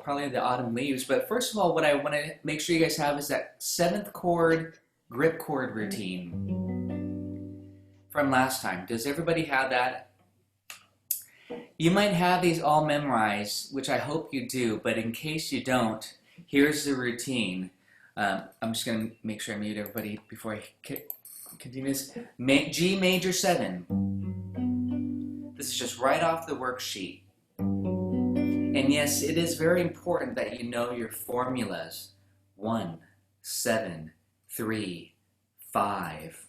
probably the autumn leaves. But first of all, what I want to make sure you guys have is that 7th chord, grip chord routine from last time. Does everybody have that? You might have these all memorized, which I hope you do, but in case you don't, here's the routine. I'm just going to make sure I mute everybody before I continue this. G major 7. This is just right off the worksheet. And yes, it is very important that you know your formulas. 1, 7, 3, 5.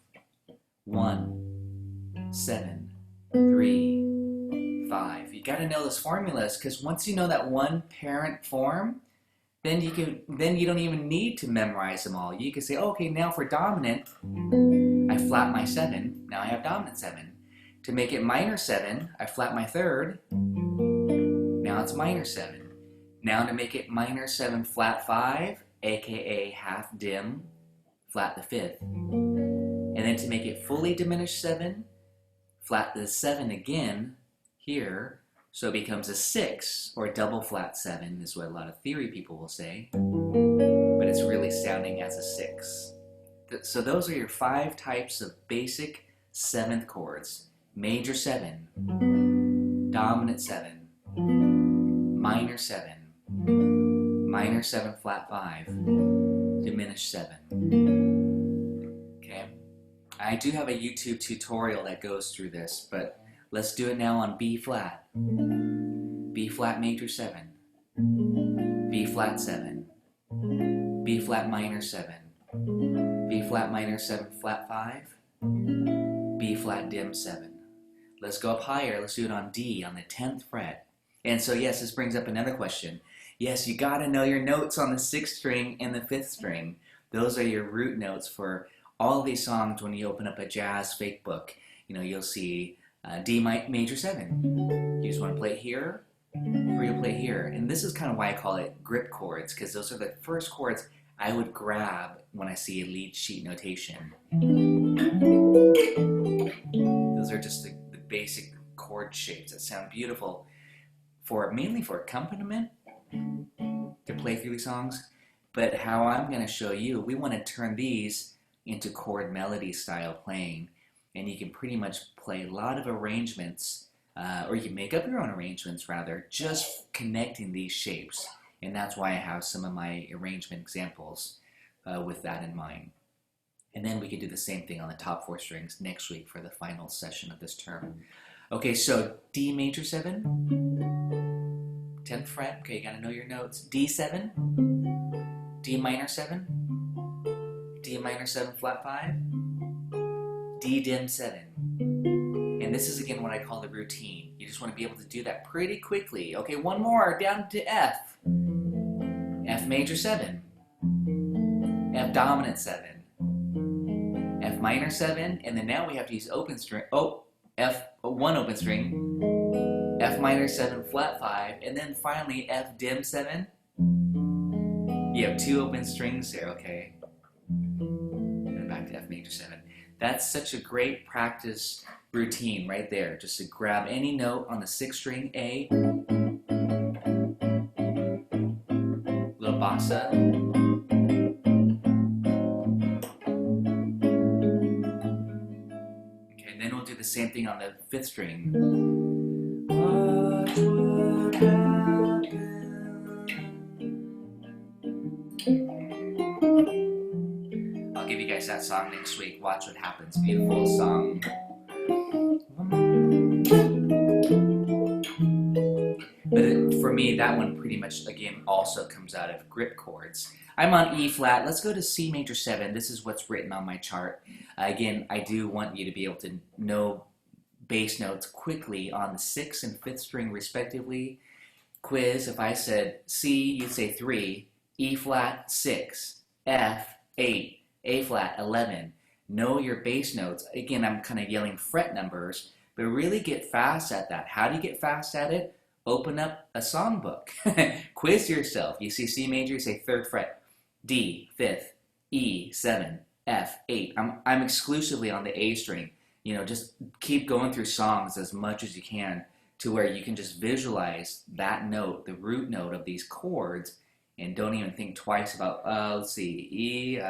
1, 7, 3, 5. You got to know those formulas, because once you know that one parent form, then you don't even need to memorize them all. You can say, oh, okay, now for dominant, I flat my 7. Now I have dominant 7. To make it minor 7, I flat my 3rd. Now it's minor 7. Now to make it minor 7 flat 5, aka half dim, flat the 5th. And then to make it fully diminished 7, flat the 7 again here, so it becomes a 6, or double flat 7 is what a lot of theory people will say, but it's really sounding as a 6. So those are your 5 types of basic 7th chords. Major 7, dominant 7, minor 7, minor 7 flat 5, diminished 7. Okay, I do have a YouTube tutorial that goes through this, but let's do it now on B flat. B flat major 7, B flat 7, B flat minor 7, B flat minor 7 flat 5, B flat dim 7. Let's go up higher. Let's do it on D, on the 10th fret. And so yes, this brings up another question. Yes, you got to know your notes on the 6th string and the 5th string. Those are your root notes for all of these songs. When you open up a jazz fake book, you'll see D major 7. You just want to play it here, or you'll play here. And this is kind of why I call it grip chords, because those are the first chords I would grab when I see a lead sheet notation. Those are just the basic chord shapes that sound beautiful mainly for accompaniment to play through these songs. But how I'm going to show you, we want to turn these into chord melody style playing, and you can pretty much play a lot of arrangements, or you can make up your own arrangements rather, just connecting these shapes. And that's why I have some of my arrangement examples with that in mind. And then we could do the same thing on the top 4 strings next week for the final session of this term. Okay, so D major 7, 10th fret. Okay, you gotta know your notes. D7, D minor 7, D minor 7 flat 5, D dim 7. And this is again what I call the routine. You just want to be able to do that pretty quickly. Okay, one more, down to F. F major 7, F dominant 7, F minor 7, and then now we have to use open string. Oh, F1 open string, F minor 7 flat 5, and then finally F dim 7. You have 2 open strings there, okay? And back to F major 7. That's such a great practice routine right there, just to grab any note on the 6th string, A, little bossa. The same thing on the 5th string. What would happen? I'll give you guys that song next week. Watch what happens. Beautiful song. But for me, that one pretty much, again, also comes out of grip chords. I'm on E flat. Let's go to C major 7. This is what's written on my chart. Again, I do want you to be able to know bass notes quickly on the 6th and 5th string respectively. Quiz, if I said C, you'd say 3, E flat 6, F 8, A flat 11. Know your bass notes. Again, I'm kind of yelling fret numbers, but really get fast at that. How do you get fast at it? Open up a songbook. Quiz yourself. You see C major, you say 3rd fret. D, 5th, E, 7, F, 8. I'm exclusively on the A string. Just keep going through songs as much as you can to where you can just visualize that note, the root note of these chords, and don't even think twice about, let's see, E,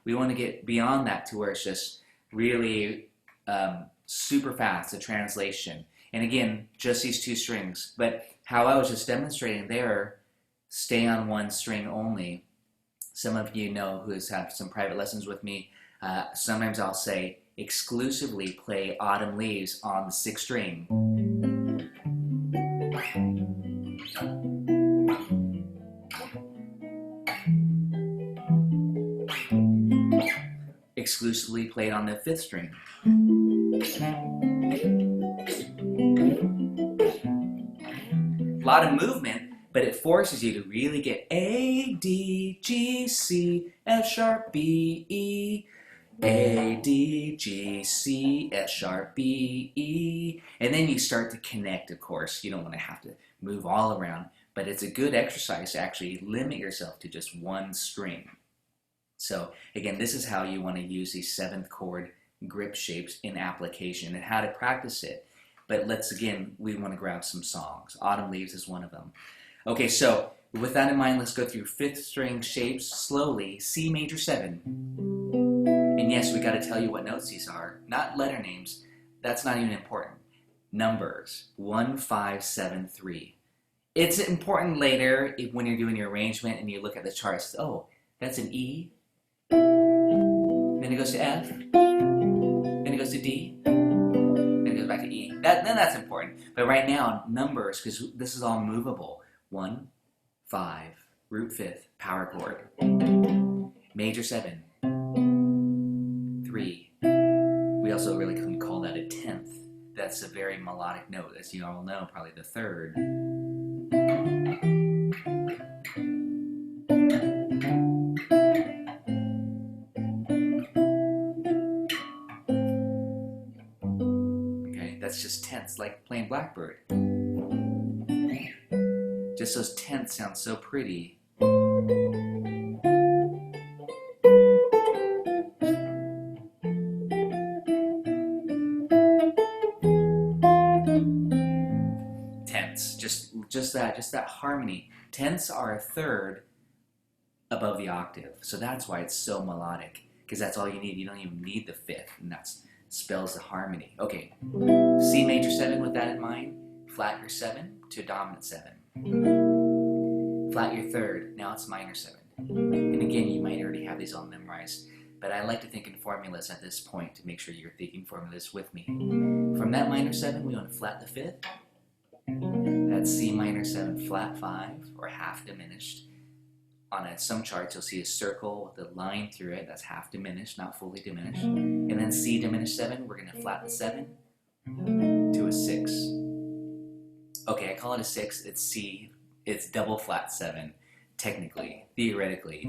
we want to get beyond that to where it's just really super fast, the translation. And again, just these two strings. But how I was just demonstrating there, stay on one string only. Some of you know who has had some private lessons with me, sometimes I'll say, exclusively play Autumn Leaves on the 6th string. Exclusively played on the 5th string. A lot of movement, but it forces you to really get A, D, G, C, F sharp, B, E, A, D, G, C, F sharp, B, E, and then you start to connect, of course. You don't want to have to move all around, but it's a good exercise to actually limit yourself to just one string. So again, this is how you want to use these 7th chord grip shapes in application and how to practice it. But we want to grab some songs. Autumn Leaves is one of them. Okay, so with that in mind, let's go through 5th string shapes slowly. C major 7. And yes, we got to tell you what notes these are, not letter names. That's not even important. Numbers, 1, 5, 7, 3. It's important later when you're doing your arrangement and you look at the charts. Oh, that's an E. Then it goes to F. Then it goes to D. Then it goes back to E. Then that's important. But right now, numbers, because this is all movable. 1, 5, root 5th, power chord. Major 7. 3. We also really couldn't call that a 10th. That's a very melodic note, as you all know, probably the 3rd. Okay, that's just tenths, like playing Blackbird. Just those tenths sound so pretty. Just that harmony. Tenths are a 3rd above the octave, so that's why it's so melodic, because that's all you need. You don't even need the 5th, and that spells the harmony. Okay, C major 7 with that in mind. Flat your 7 to dominant 7. Flat your 3rd, now it's minor 7. And again, you might already have these all memorized, but I like to think in formulas at this point to make sure you're thinking formulas with me. From that minor 7, we want to flat the 5th. That's C minor 7 flat 5, or half diminished. On some charts, you'll see a circle with a line through it. That's half diminished, not fully diminished. And then C diminished 7, we're going to flat the 7 to a 6. Okay, I call it a 6. It's C. It's double flat 7, technically, theoretically.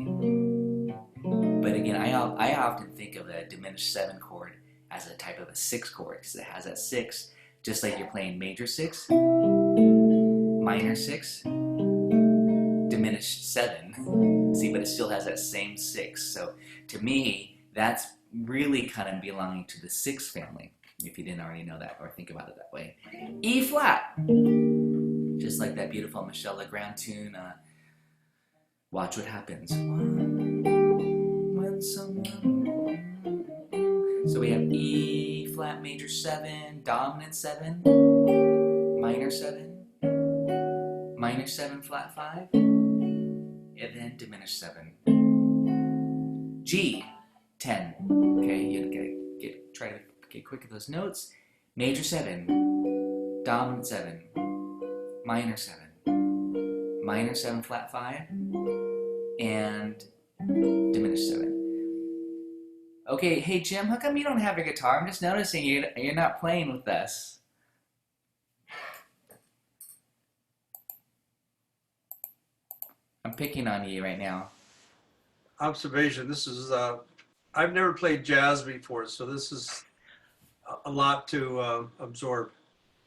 But again, I often think of a diminished 7 chord as a type of a 6 chord, because it has that 6. Just like you're playing major 6, minor 6, diminished 7. See, but it still has that same 6. So to me, that's really kind of belonging to the 6th family, if you didn't already know that or think about it that way. E flat, just like that beautiful Michel Legrand tune, Watch What Happens. When someone... So we have E flat major 7, dominant 7, minor 7, minor 7 flat 5, and then diminished 7. G 10. Okay, you gotta try to get quick at those notes. Major 7, dominant 7, minor 7, minor 7 flat 5, and diminished 7. Okay, hey Jim, how come you don't have a guitar? I'm just noticing you're not playing with us. I'm picking on you right now. Observation. This is, I've never played jazz before, so this is a lot to absorb.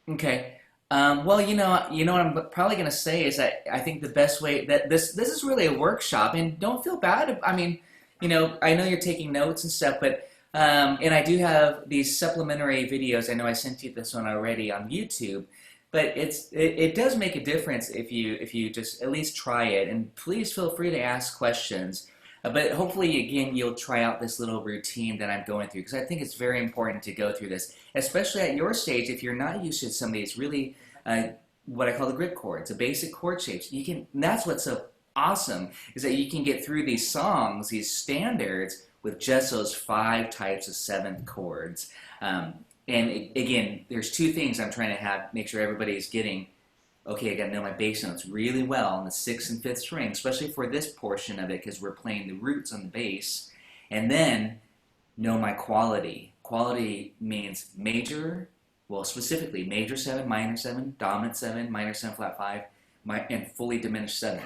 Okay. Well, you know what I'm probably going to say is that I think the best way that this is really a workshop, and don't feel bad. I mean, I know you're taking notes and stuff, but and I do have these supplementary videos. I know I sent you this one already on YouTube, But it does make a difference if you just at least try it, and please feel free to ask questions. But hopefully, again, you'll try out this little routine that I'm going through because I think it's very important to go through this, especially at your stage if you're not used to some of these really what I call the grip chords, the basic chord shapes. You can. That's what's so awesome is that you can get through these songs, these standards, with just those 5 types of 7th chords. And again, there's 2 things I'm trying to make sure everybody's getting. Okay, I got to know my bass notes really well on the 6th and 5th string, especially for this portion of it because we're playing the roots on the bass. And then know my quality. Quality means major, well, specifically major 7, minor 7, dominant 7, minor 7 flat 5, and fully diminished 7.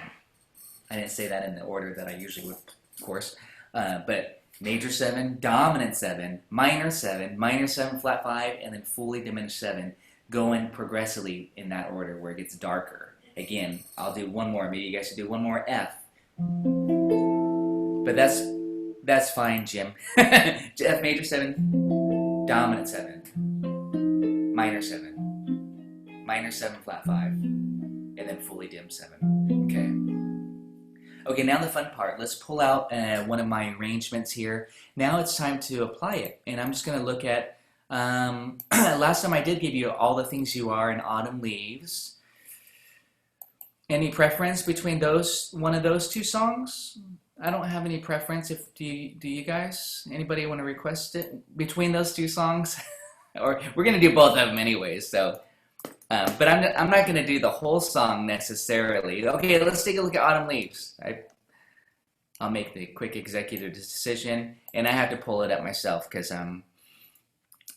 I didn't say that in the order that I usually would, of course, but major 7, dominant 7, minor 7, minor 7 flat 5, and then fully diminished 7, going progressively in that order where it gets darker. Again, I'll do one more. Maybe you guys should do one more F. But that's fine, Jim. F major 7, dominant 7, minor 7, minor 7 flat 5, and then fully dim 7. Okay, now the fun part. Let's pull out one of my arrangements here. Now it's time to apply it. And I'm just going to look at last time I did give you All the Things You Are in Autumn Leaves. Any preference between one of those 2 songs? I don't have any preference. Do you guys? Anybody want to request it between those 2 songs? Or we're going to do both of them anyways. So, but I'm not going to do the whole song necessarily. Okay, let's take a look at Autumn Leaves. I'll make the quick executive decision, and I have to pull it up myself because I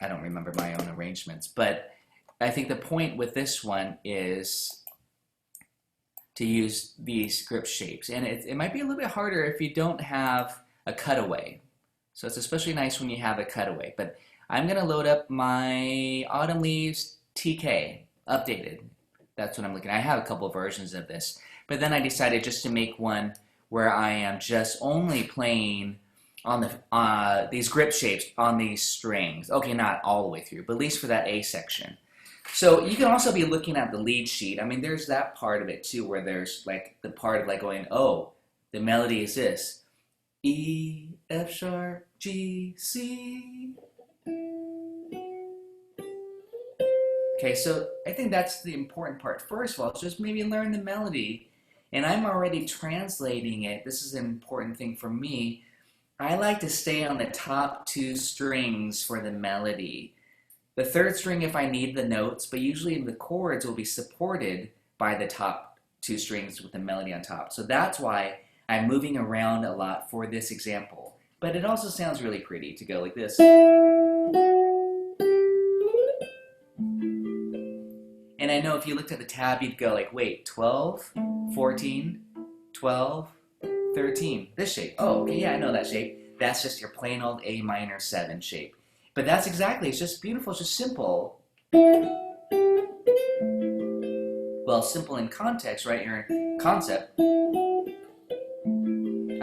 don't remember my own arrangements, but I think the point with this one is to use these grip shapes. And it might be a little bit harder if you don't have a cutaway. So it's especially nice when you have a cutaway. But I'm going to load up my Autumn Leaves TK, updated. That's what I'm looking at. I have a couple of versions of this. But then I decided just to make one where I am just only playing on these grip shapes on these strings. Okay, not all the way through, but at least for that A section. So you can also be looking at the lead sheet. I mean, there's that part of it too, where there's like the part of like going, oh, the melody is this. E, F sharp, G, C. Okay, so I think that's the important part. First of all, just maybe learn the melody. And I'm already translating it. This is an important thing for me. I like to stay on the top 2 strings for the melody. The 3rd string if I need the notes, but usually the chords will be supported by the top 2 strings with the melody on top. So that's why I'm moving around a lot for this example. But it also sounds really pretty to go like this. And I know if you looked at the tab, you'd go like, wait, 12, 14, 12, 13, this shape. Oh, okay, yeah, I know that shape. That's just your plain old A minor 7 shape. But that's exactly, it's just beautiful, it's just simple. Well, simple in context, right, your concept.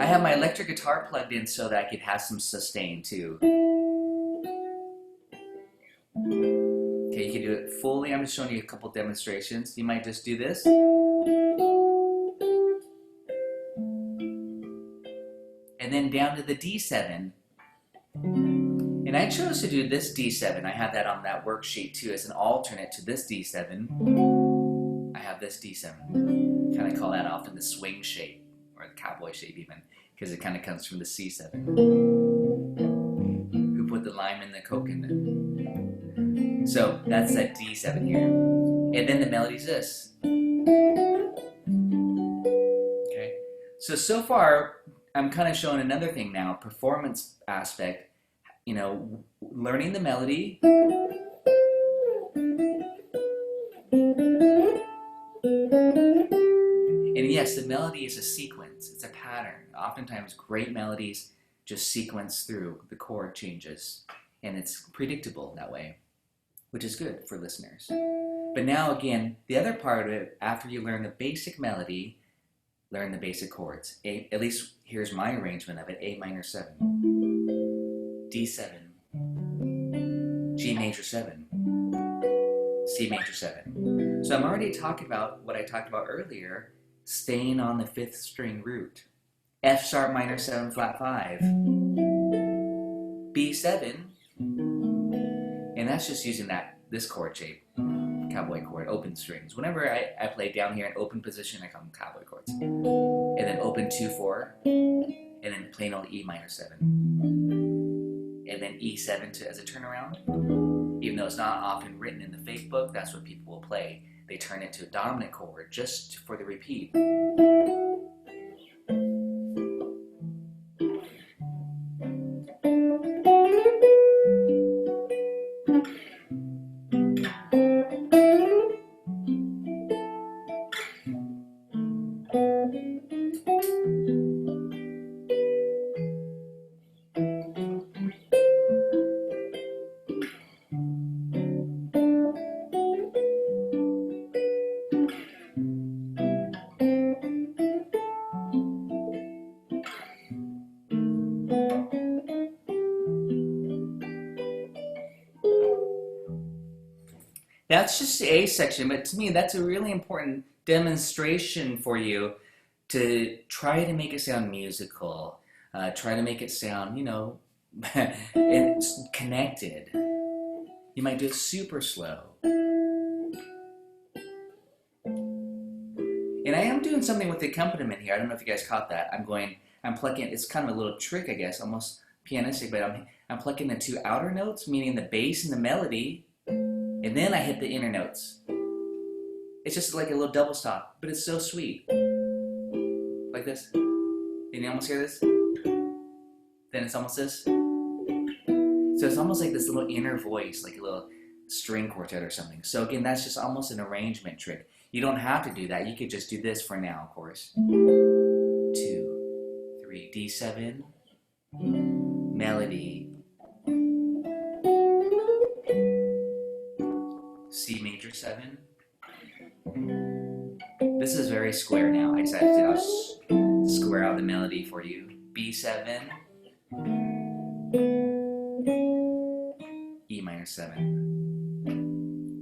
I have my electric guitar plugged in so that I could have some sustain too. Okay, you can do it fully. I'm just showing you a couple demonstrations. You might just do this. And then down to the D7. And I chose to do this D7. I have that on that worksheet too as an alternate to this D7. I have this D7. Kind of call that often the swing shape, or the cowboy shape even, because it kind of comes from the C7. Who put the lime in the coconut? So that's that D7 here. And then the melody's this. Okay. So far, I'm kind of showing another thing now, performance aspect, you know, learning the melody. And yes, the melody is a sequence, it's a pattern. Oftentimes great melodies just sequence through the chord changes, and it's predictable that way, which is good for listeners. But now again, the other part of it, after you learn the basic melody, learn the basic chords. At least here's my arrangement of it: A minor 7, D7, G major 7, C major 7. So I'm already talking about what I talked about earlier, staying on the 5th string root. F sharp minor 7 flat 5. B7, and that's just using this chord shape, cowboy chord, open strings. Whenever I play down here in open position, I call them cowboy chords. And then open 2-4, and then plain old E minor 7. And then E7 as a turnaround. Even though it's not often written in the fake book, that's what people will play. They turn it to a dominant chord just for the repeat. That's just the A section, but to me, that's a really important demonstration for you to try to make it sound musical. Try to make it sound, it's connected. You might do it super slow. And I am doing something with the accompaniment here. I don't know if you guys caught that. I'm plucking, it's kind of a little trick, I guess, almost pianistic, but I'm plucking the 2 outer notes, meaning the bass and the melody, and then I hit the inner notes. It's just like a little double stop, but it's so sweet. Like this. Can you almost hear this? Then it's almost this. So it's almost like this little inner voice, like a little string quartet or something. So again, that's just almost an arrangement trick. You don't have to do that. You could just do this for now, of course. 2, 3, D7, melody, C major 7. This is very square now. I decided to square out the melody for you. B7, E minor 7,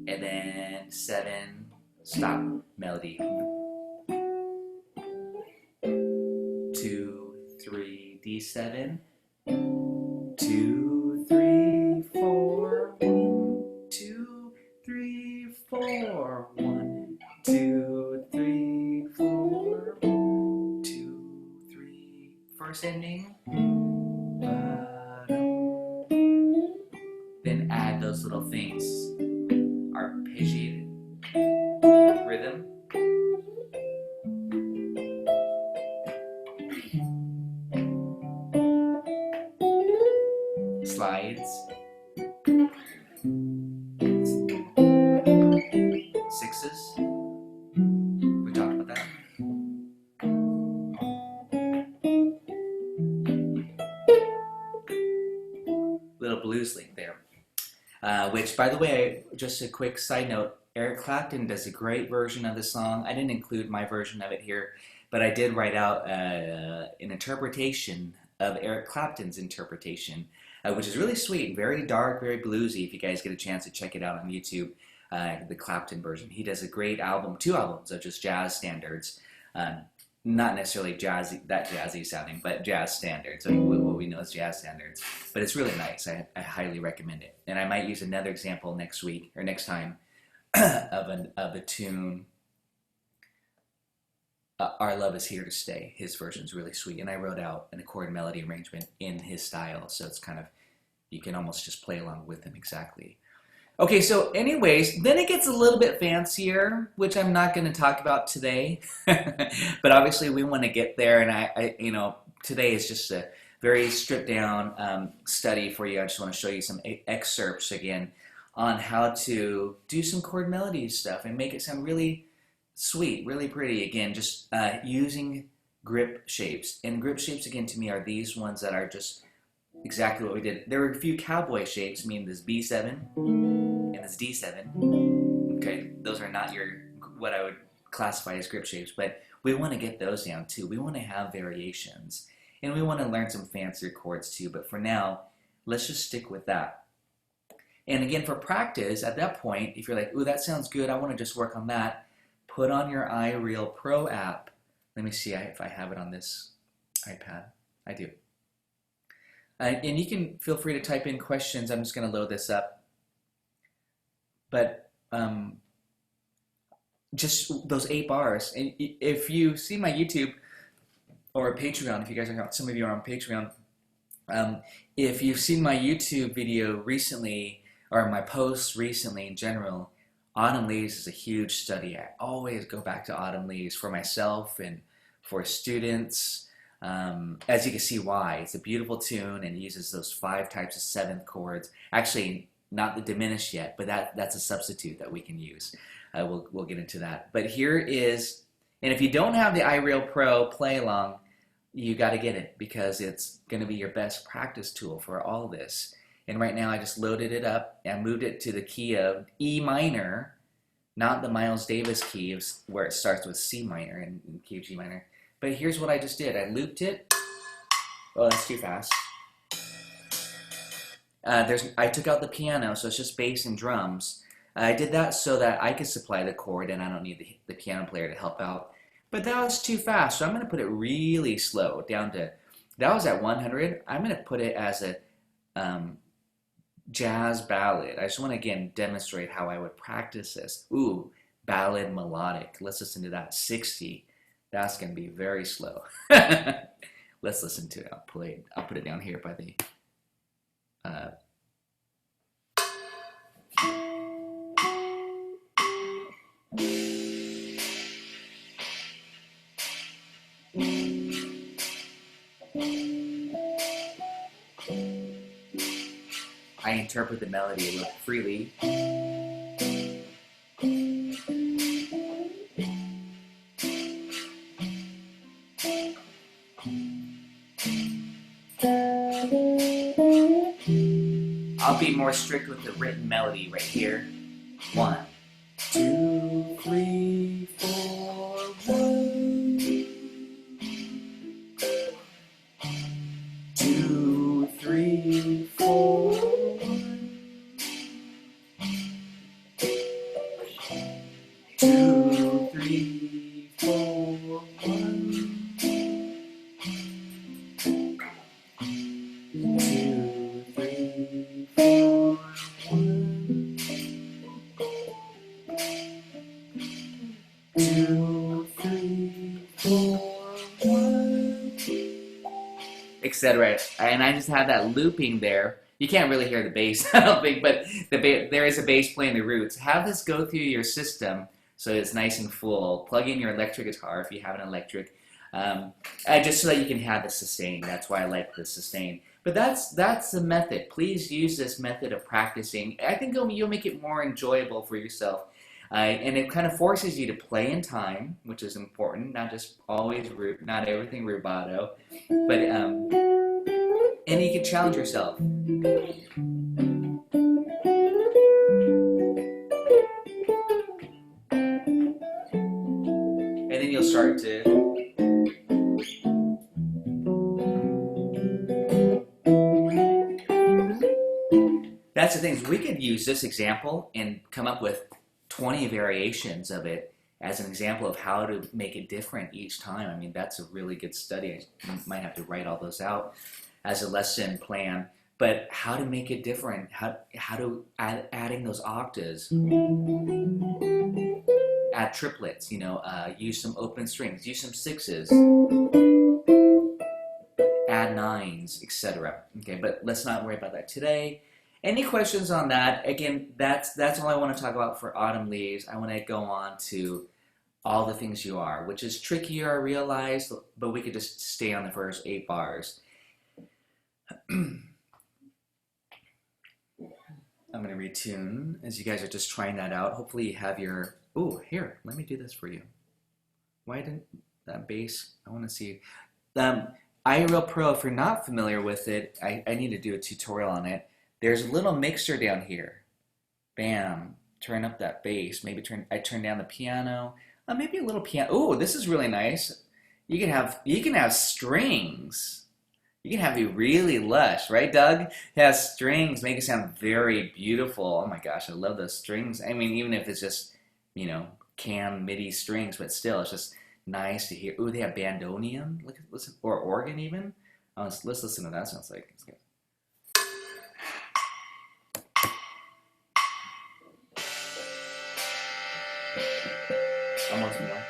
and then 7, stop, melody. 2, 3, D7, 2, 3, 4, 1, 2, 3, 4, 1, 2, 3, 4, 1, 2, 3. First ending. Then add those little things. Arpeggiated rhythm. Slides. 6s. We talked about that. Little blues link there. Which, by the way, just a quick side note, Eric Clapton does a great version of the song. I didn't include my version of it here, but I did write out an interpretation of Eric Clapton's interpretation, which is really sweet, very dark, very bluesy. If you guys get a chance to check it out on YouTube, the Clapton version. He does a great album, 2 albums of just jazz standards. Not necessarily that jazzy sounding, but jazz standards, like what we know as jazz standards. But it's really nice. I highly recommend it. And I might use another example next week or next time of a tune. Our Love Is Here to Stay. His version's really sweet, and I wrote out an accord melody arrangement in his style, so it's kind of, you can almost just play along with him exactly. Okay, so anyways, then it gets a little bit fancier, which I'm not going to talk about today, but obviously we want to get there, and I today is just a very stripped down study for you. I just want to show you some excerpts again on how to do some chord melody stuff and make it sound really sweet, really pretty. Again, just using grip shapes, and grip shapes again to me are these ones that are just exactly what we did. There were a few cowboy shapes, meaning this B7 and this D7. Okay, those are not what I would classify as grip shapes, but we want to get those down too. We want to have variations, and we want to learn some fancier chords too, but for now, let's just stick with that. And again, for practice, at that point, if you're like, ooh, that sounds good, I want to just work on that, put on your iReal Pro app. Let me see if I have it on this iPad. I do. And you can feel free to type in questions. I'm just going to load this up. But just those 8 bars. And if you see my YouTube or Patreon, if you guys are, some of you are on Patreon, if you've seen my YouTube video recently, or my posts recently in general, Autumn Leaves is a huge study. I always go back to Autumn Leaves for myself and for students. As you can see why. It's a beautiful tune and uses those 5 types of 7th chords. Actually, not the diminished yet, but that's a substitute that we can use. We'll get into that. But here is, and if you don't have the iReal Pro play along, you got to get it because it's going to be your best practice tool for all this. And right now I just loaded it up and moved it to the key of E minor, not the Miles Davis key where it starts with C minor and key of G minor. But here's what I just did. I looped it. Oh, that's too fast. I took out the piano, so it's just bass and drums. I did that so that I could supply the chord and I don't need the piano player to help out. But that was too fast, so I'm going to put it really slow, down to, that was at 100. I'm going to put it as a jazz ballad. I just want to, again, demonstrate how I would practice this. Ooh, ballad melodic. Let's listen to that. 60. That's going to be very slow. Let's listen to it. I'll put it down here by the... I interpret the melody a little freely. I'll be more strict with the written melody right here. 1, 2, 3, 4, 1. 2, 3, 4. 2, 3, 4, 1. 2, 3, 4, 1. 2, 3, 4, 1. Etc. And I just have that looping there. You can't really hear the bass, I don't think, but there is a bass playing the roots. Have this go through your system so it's nice and full. Plug in your electric guitar if you have an electric, just so that you can have the sustain. That's why I like the sustain. But that's the method. Please use this method of practicing. I think you'll make it more enjoyable for yourself. And it kind of forces you to play in time, which is important, not just always, not everything rubato, but, and you can challenge yourself. And then you'll start to... That's the thing, is we could use this example and come up with 20 variations of it as an example of how to make it different each time. I mean, that's a really good study. I might have to write all those out as a lesson plan. But how to make it different, how to adding those octaves, add triplets, use some open strings, use some 6s, add 9s, etc. Okay, but let's not worry about that today. Any questions on that? Again, that's all I want to talk about for Autumn Leaves. I want to go on to All the Things You Are, which is trickier, I realize, but we could just stay on the first 8 bars. I'm going to retune as you guys are just trying that out. Hopefully you have your... Oh, here, let me do this for you. Why didn't that bass... I want to see... iReal Pro, if you're not familiar with it, I need to do a tutorial on it. There's a little mixer down here. Bam. Turn up that bass. Maybe I turn down the piano. Maybe a little piano. Oh, this is really nice. You can have strings. You can have it really lush, right, Doug? It has strings, make it sound very beautiful. Oh my gosh, I love those strings. I mean, even if it's just, you know, canned MIDI strings, but still, it's just nice to hear. Ooh, they have bandoneon, listen, or organ even. Oh, let's listen to that. Sounds like it's good. Almost more.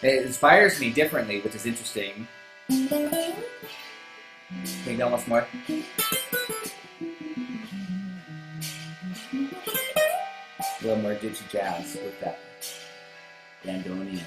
It inspires me differently, which is interesting. Maybe almost more. A little more ditchy jazz with that bandoneon.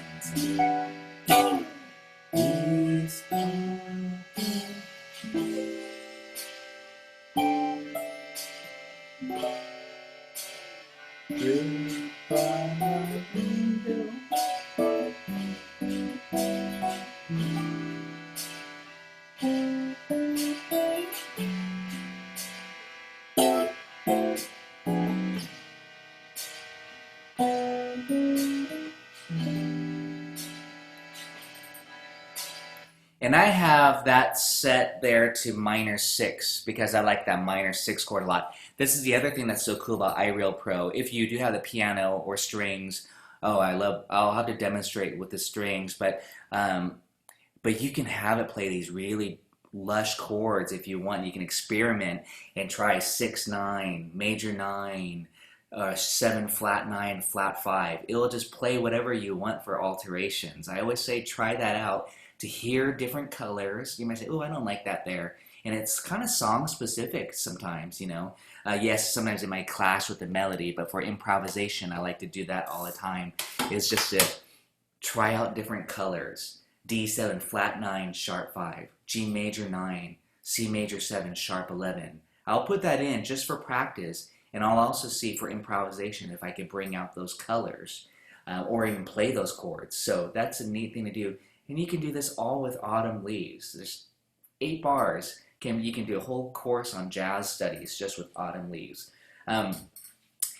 And I have that set there to minor 6 because I like that minor 6 chord a lot. This is the other thing that's so cool about iReal Pro. If you do have the piano or strings, oh, I'll have to demonstrate with the strings, but you can have it play these really lush chords if you want. You can experiment and try 6/9, major 9, 7 flat 9, flat 5. It'll just play whatever you want for alterations. I always say try that out to hear different colors. You might say, oh, I don't like that there. And it's kind of song specific sometimes, you know. Yes, sometimes it might clash with the melody, but for improvisation, I like to do that all the time. It's just to try out different colors. D7, flat 9, sharp 5, G major 9, C major 7, sharp 11. I'll put that in just for practice, and I'll also see for improvisation if I can bring out those colors or even play those chords. So that's a neat thing to do. And you can do this all with Autumn Leaves. There's 8 bars. You can do a whole course on jazz studies just with Autumn Leaves. And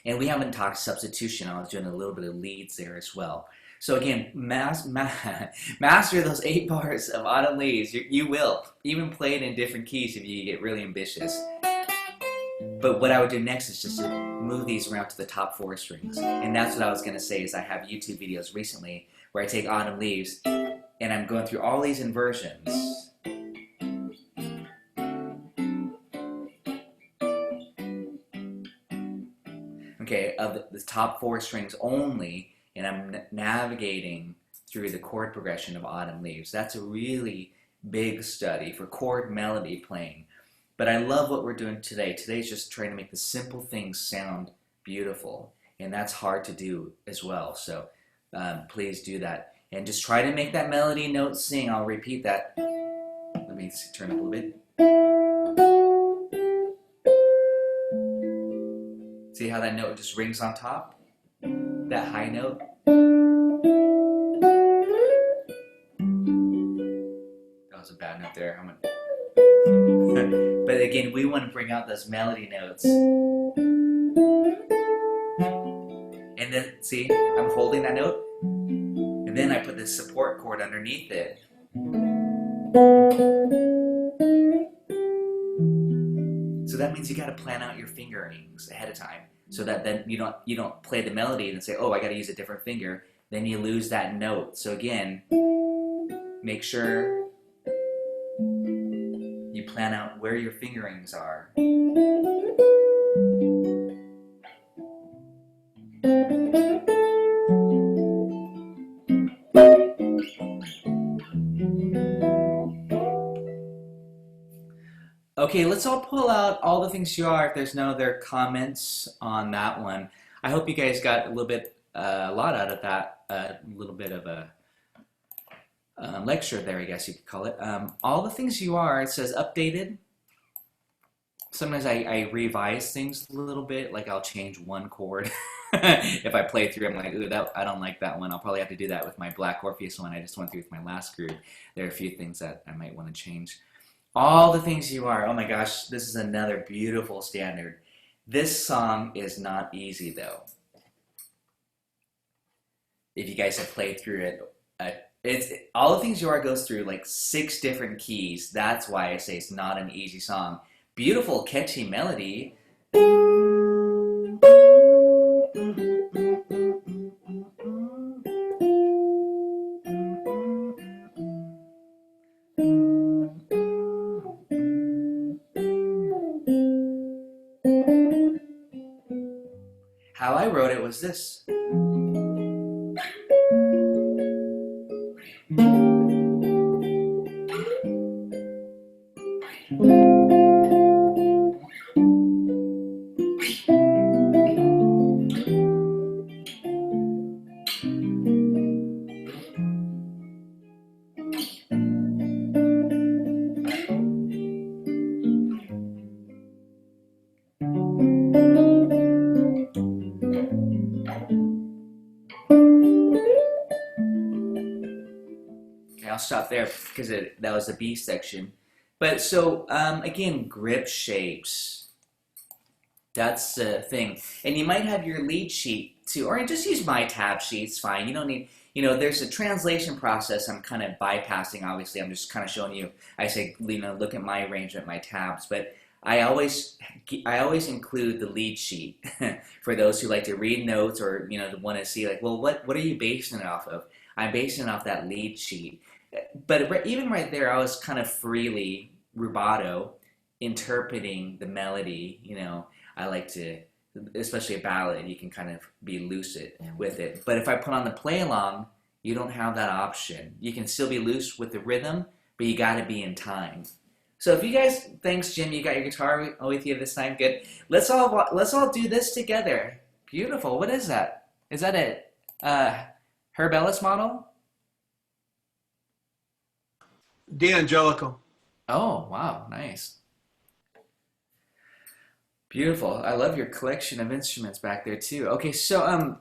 we haven't talked substitution. I was doing a little bit of leads there as well. So again, master those 8 bars of Autumn Leaves. You will even play it in different keys if you get really ambitious. But what I would do next is just to move these around to the top 4 strings. And that's what I was going to say is I have YouTube videos recently where I take Autumn Leaves and I'm going through all these inversions. Okay, of the top 4 strings only, and I'm navigating through the chord progression of Autumn Leaves. That's a really big study for chord melody playing. But I love what we're doing today. Today's just trying to make the simple things sound beautiful, and that's hard to do as well. So please do that. And just try to make that melody note sing. I'll repeat that. Let me turn up a little bit. See how that note just rings on top? That high note? That was a bad note there. But again, we want to bring out those melody notes. And then, see, I'm holding that note. And then I put this support chord underneath it. So that means you got to plan out your fingerings ahead of time, so that then you don't play the melody and say, oh, I got to use a different finger. Then you lose that note. So again, make sure you plan out where your fingerings are. Okay, let's all pull out all the things you are if there's no other comments on that one. I hope you guys got a lot out of that, a little bit of a lecture there, I guess you could call it. All the things you are, it says updated. Sometimes I revise things a little bit, like I'll change one chord. If I play through, I'm like, ooh, I don't like that one. I'll probably have to do that with my Black Orpheus one I just went through with my last group. There are a few things that I might want to change. All the things you are. Oh my gosh, this is another beautiful standard. This song is not easy though. if you guys have played through it. It's all the things you are goes through like 6 different keys. That's why I say it's not an easy song. Beautiful, catchy melody. How I wrote it was this. Okay, I'll stop there because that was the B section. But so again, grip shapes. That's the thing. And you might have your lead sheet too, or just use my tab sheet. It's fine. You don't need, there's a translation process I'm kind of bypassing. Obviously, I'm just kind of showing you. I say, look at my arrangement, my tabs. But I always include the lead sheet for those who like to read notes or want to see like, well, what are you basing it off of? I'm basing it off that lead sheet. But even right there, I was kind of freely rubato interpreting the melody. I like to, especially a ballad, you can kind of be lucid with it. But if I put on the play along, you don't have that option. You can still be loose with the rhythm, but you got to be in time. So if you guys, thanks Jim, you got your guitar with you this time. Good. Let's all do this together. Beautiful. What is that? Is that a Herb Ellis model? D'Angelico. Oh wow, nice. Beautiful. I love your collection of instruments back there too. Okay, so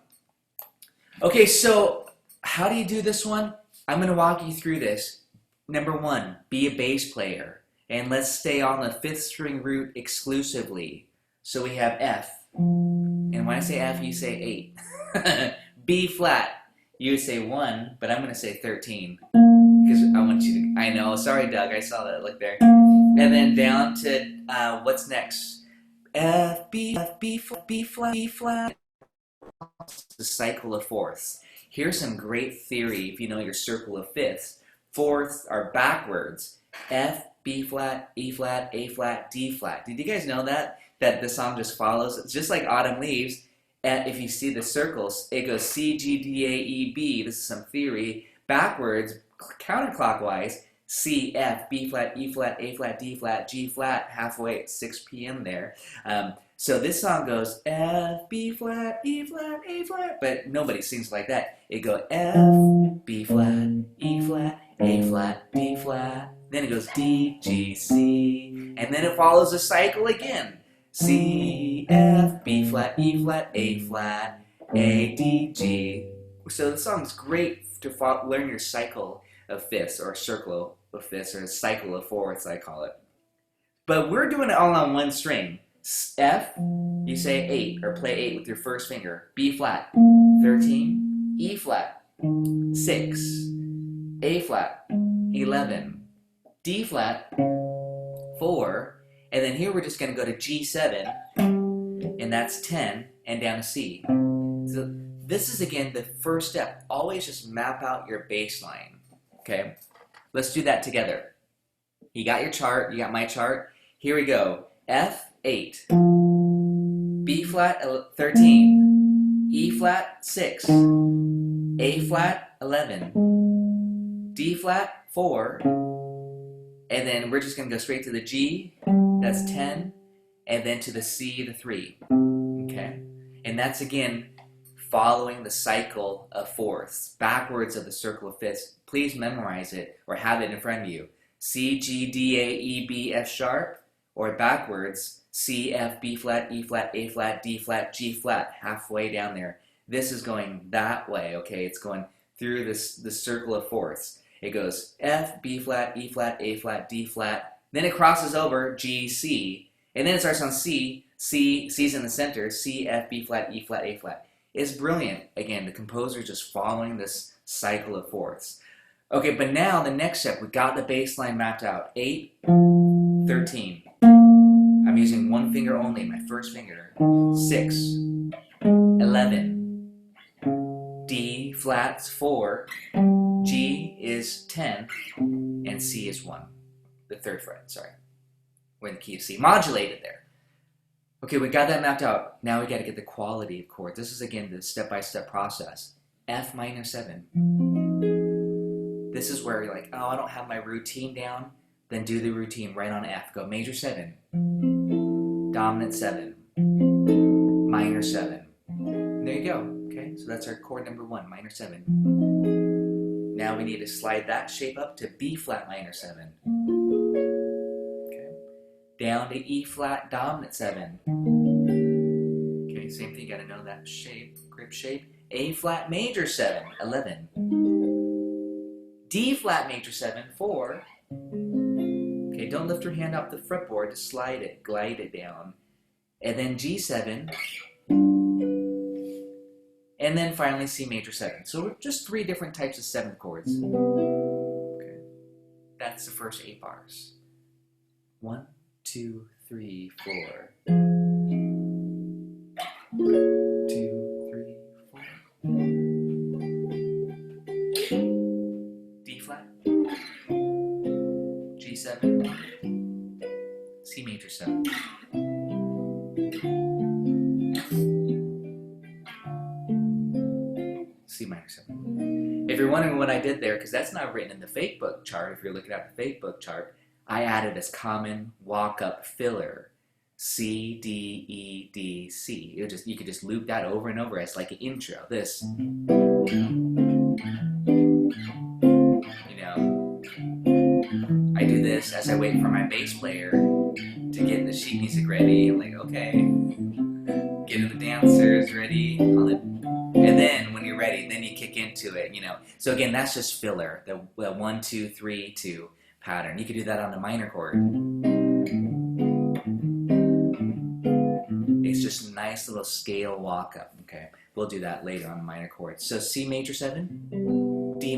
how do you do this one? I'm going to walk you through this. Number 1, be a bass player. And let's stay on the 5th string root exclusively. So we have F. And when I say F, you say 8. B flat, you say 1, but I'm going to say 13. Because I want you to, I know, sorry Doug, I saw that look there. And then down to, what's next? F, B flat, B flat, B flat. The cycle of fourths. Here's some great theory if you know your circle of fifths. Fourths are backwards. F, B flat, E flat, A flat, D flat. Did you guys know that? That the song just follows? It's just like Autumn Leaves. If you see the circles, it goes C, G, D, A, E, B. This is some theory. Backwards, counterclockwise, C, F, B flat, E flat, A flat, D flat, G flat, halfway at 6 p.m. there. So this song goes F, B flat, E flat, A flat, but nobody sings like that. It goes F, B flat, E flat, A flat, D flat. Then it goes D, G, C, and then it follows a cycle again. C, F, B flat, E flat, A flat, A, D, G. So the song's great to learn your cycle of fifths, or circle of fifths, or a cycle of fourths, I call it. But we're doing it all on one string. F, you say 8, or play 8 with your first finger. B flat, 13, E flat, 6, A flat, 11, D flat, 4, and then here we're just going to go to G7, and that's 10, and down to C. So this is, again, the first step. Always just map out your bass line, okay? Let's do that together. You got your chart, you got my chart. Here we go. F, 8, B flat, 13, E flat, 6, A flat, 11, D flat, 4, and then we're just going to go straight to the G, that's 10, and then to the C, the 3, okay? And that's, again, following the cycle of fourths, backwards of the circle of fifths. Please memorize it or have it in front of you. C, G, D, A, E, B, F sharp, or backwards, C, F, B flat, E flat, A flat, D flat, G flat, halfway down there. This is going that way, okay? It's going through the circle of fourths. It goes F, B flat, E flat, A flat, D flat. Then it crosses over G, C. And then it starts on C. C's in the center. C, F, B flat, E flat, A flat. It's brilliant. Again, the composer just following this cycle of fourths. Okay, but now the next step, we got the bass line mapped out. 8, 13. I'm using one finger only, my first finger. 6, 11. D flat's 4. G is 10. And C is 1. The third fret, sorry. We're in the key of C. Modulated there. Okay, we got that mapped out. Now we got to get the quality of chords. This is, again, the step-by-step process. F minor 7. This is where you're like, oh, I don't have my routine down. Then do the routine right on F. Go major 7, dominant 7, minor 7. And there you go. Okay, so that's our chord number 1, minor 7. Now we need to slide that shape up to B flat minor 7. Okay, down to E flat dominant 7. Okay, same thing. You got to know that shape, grip shape. A flat major 7, 11. D flat major 7, 4. Okay, don't lift your hand off the fretboard, just slide it, glide it down. And then G7. And then finally C major 7. So just 3 different types of 7th chords. Okay, that's the first 8 bars. 1, 2, 3, 4. 2, 3, 4. D flat, G7, C major 7. C minor 7. If you're wondering what I did there, because that's not written in the fake book chart, if you're looking at the fake book chart, I added this common walk-up filler. C, D, E, D, C. You could just loop that over and over as like an intro. This. I do this as I wait for my bass player to get the sheet music ready. I'm like, okay, getting the dancers ready. And then when you're ready, then you kick into it, So again, that's just filler, the 1, 2, 3, 2 pattern. You could do that on the minor chord. It's just a nice little scale walk up, okay? We'll do that later on the minor chords. So C major 7, D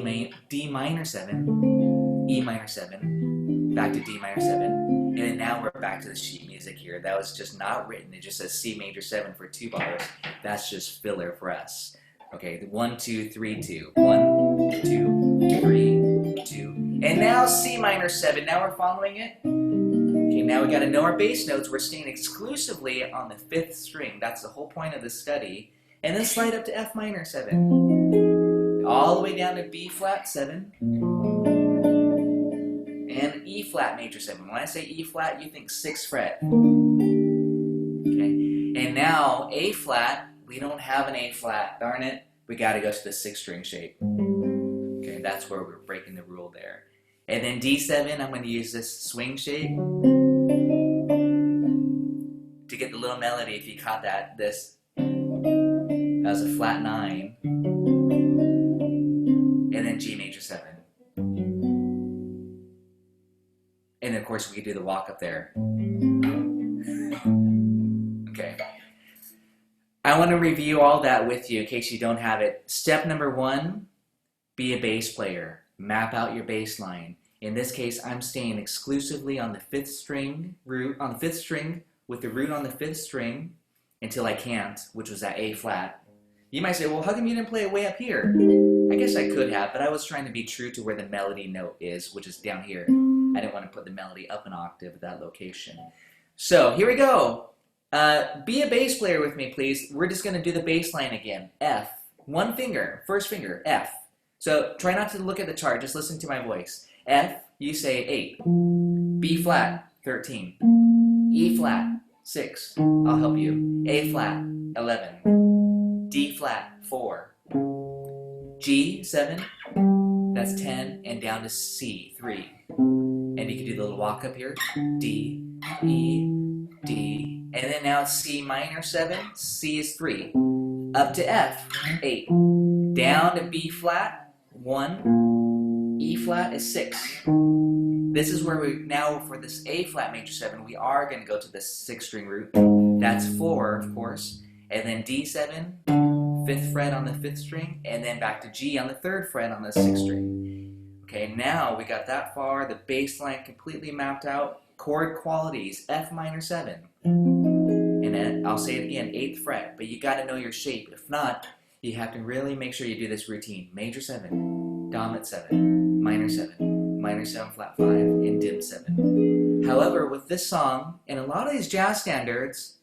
minor 7, E minor 7, back to D minor 7, and then now we're back to the sheet music here. That was just not written. It just says C major 7 for 2 bars. That's just filler for us. Okay, 1, 2, 3, 2. 1, 2, 3, 2. And now C minor 7. Now we're following it. Okay, now we got to know our bass notes. We're staying exclusively on the 5th string. That's the whole point of this study. And then slide up to F minor 7. All the way down to B flat 7. And E flat major 7. When I say E flat, you think 6th fret. Okay, and now A flat. We don't have an A flat, darn it. We got to go to the 6th string shape. Okay, that's where we're breaking the rule there. And then D7, I'm going to use this swing shape to get the little melody. If you caught that, this as a flat 9, and then G major 7. And of course, we could do the walk up there. Okay. I want to review all that with you in case you don't have it. Step number 1, be a bass player. Map out your bass line. In this case, I'm staying exclusively on the 5th string root, on the 5th string with the root on the 5th string until I can't, which was that A flat. You might say, well, how come you didn't play it way up here? I guess I could have, but I was trying to be true to where the melody note is, which is down here. I didn't want to put the melody up an octave at that location. So here we go. Be a bass player with me, please. We're just going to do the bass line again. F. One finger. First finger. F. So try not to look at the chart. Just listen to my voice. F, you say 8. B flat, 13. E flat, 6. I'll help you. A flat, 11. D flat, 4. G, 7. That's 10. And down to C, 3. And you can do the little walk up here. D, E, D. And then now it's C minor 7. C is 3. Up to F, 8. Down to B flat, 1. E flat is 6. This is where we, now for this A flat major 7, we are going to go to the 6th string root. That's 4, of course. And then D7, 5th fret on the 5th string, and then back to G on the 3rd fret on the 6th string. Okay, now we got that far, the bass line completely mapped out. Chord qualities, F minor 7. And then I'll say it again, 8th fret, but you got to know your shape. If not, you have to really make sure you do this routine. Major 7, dominant 7, minor 7 flat 5, and dim 7. However, with this song, and a lot of these jazz standards,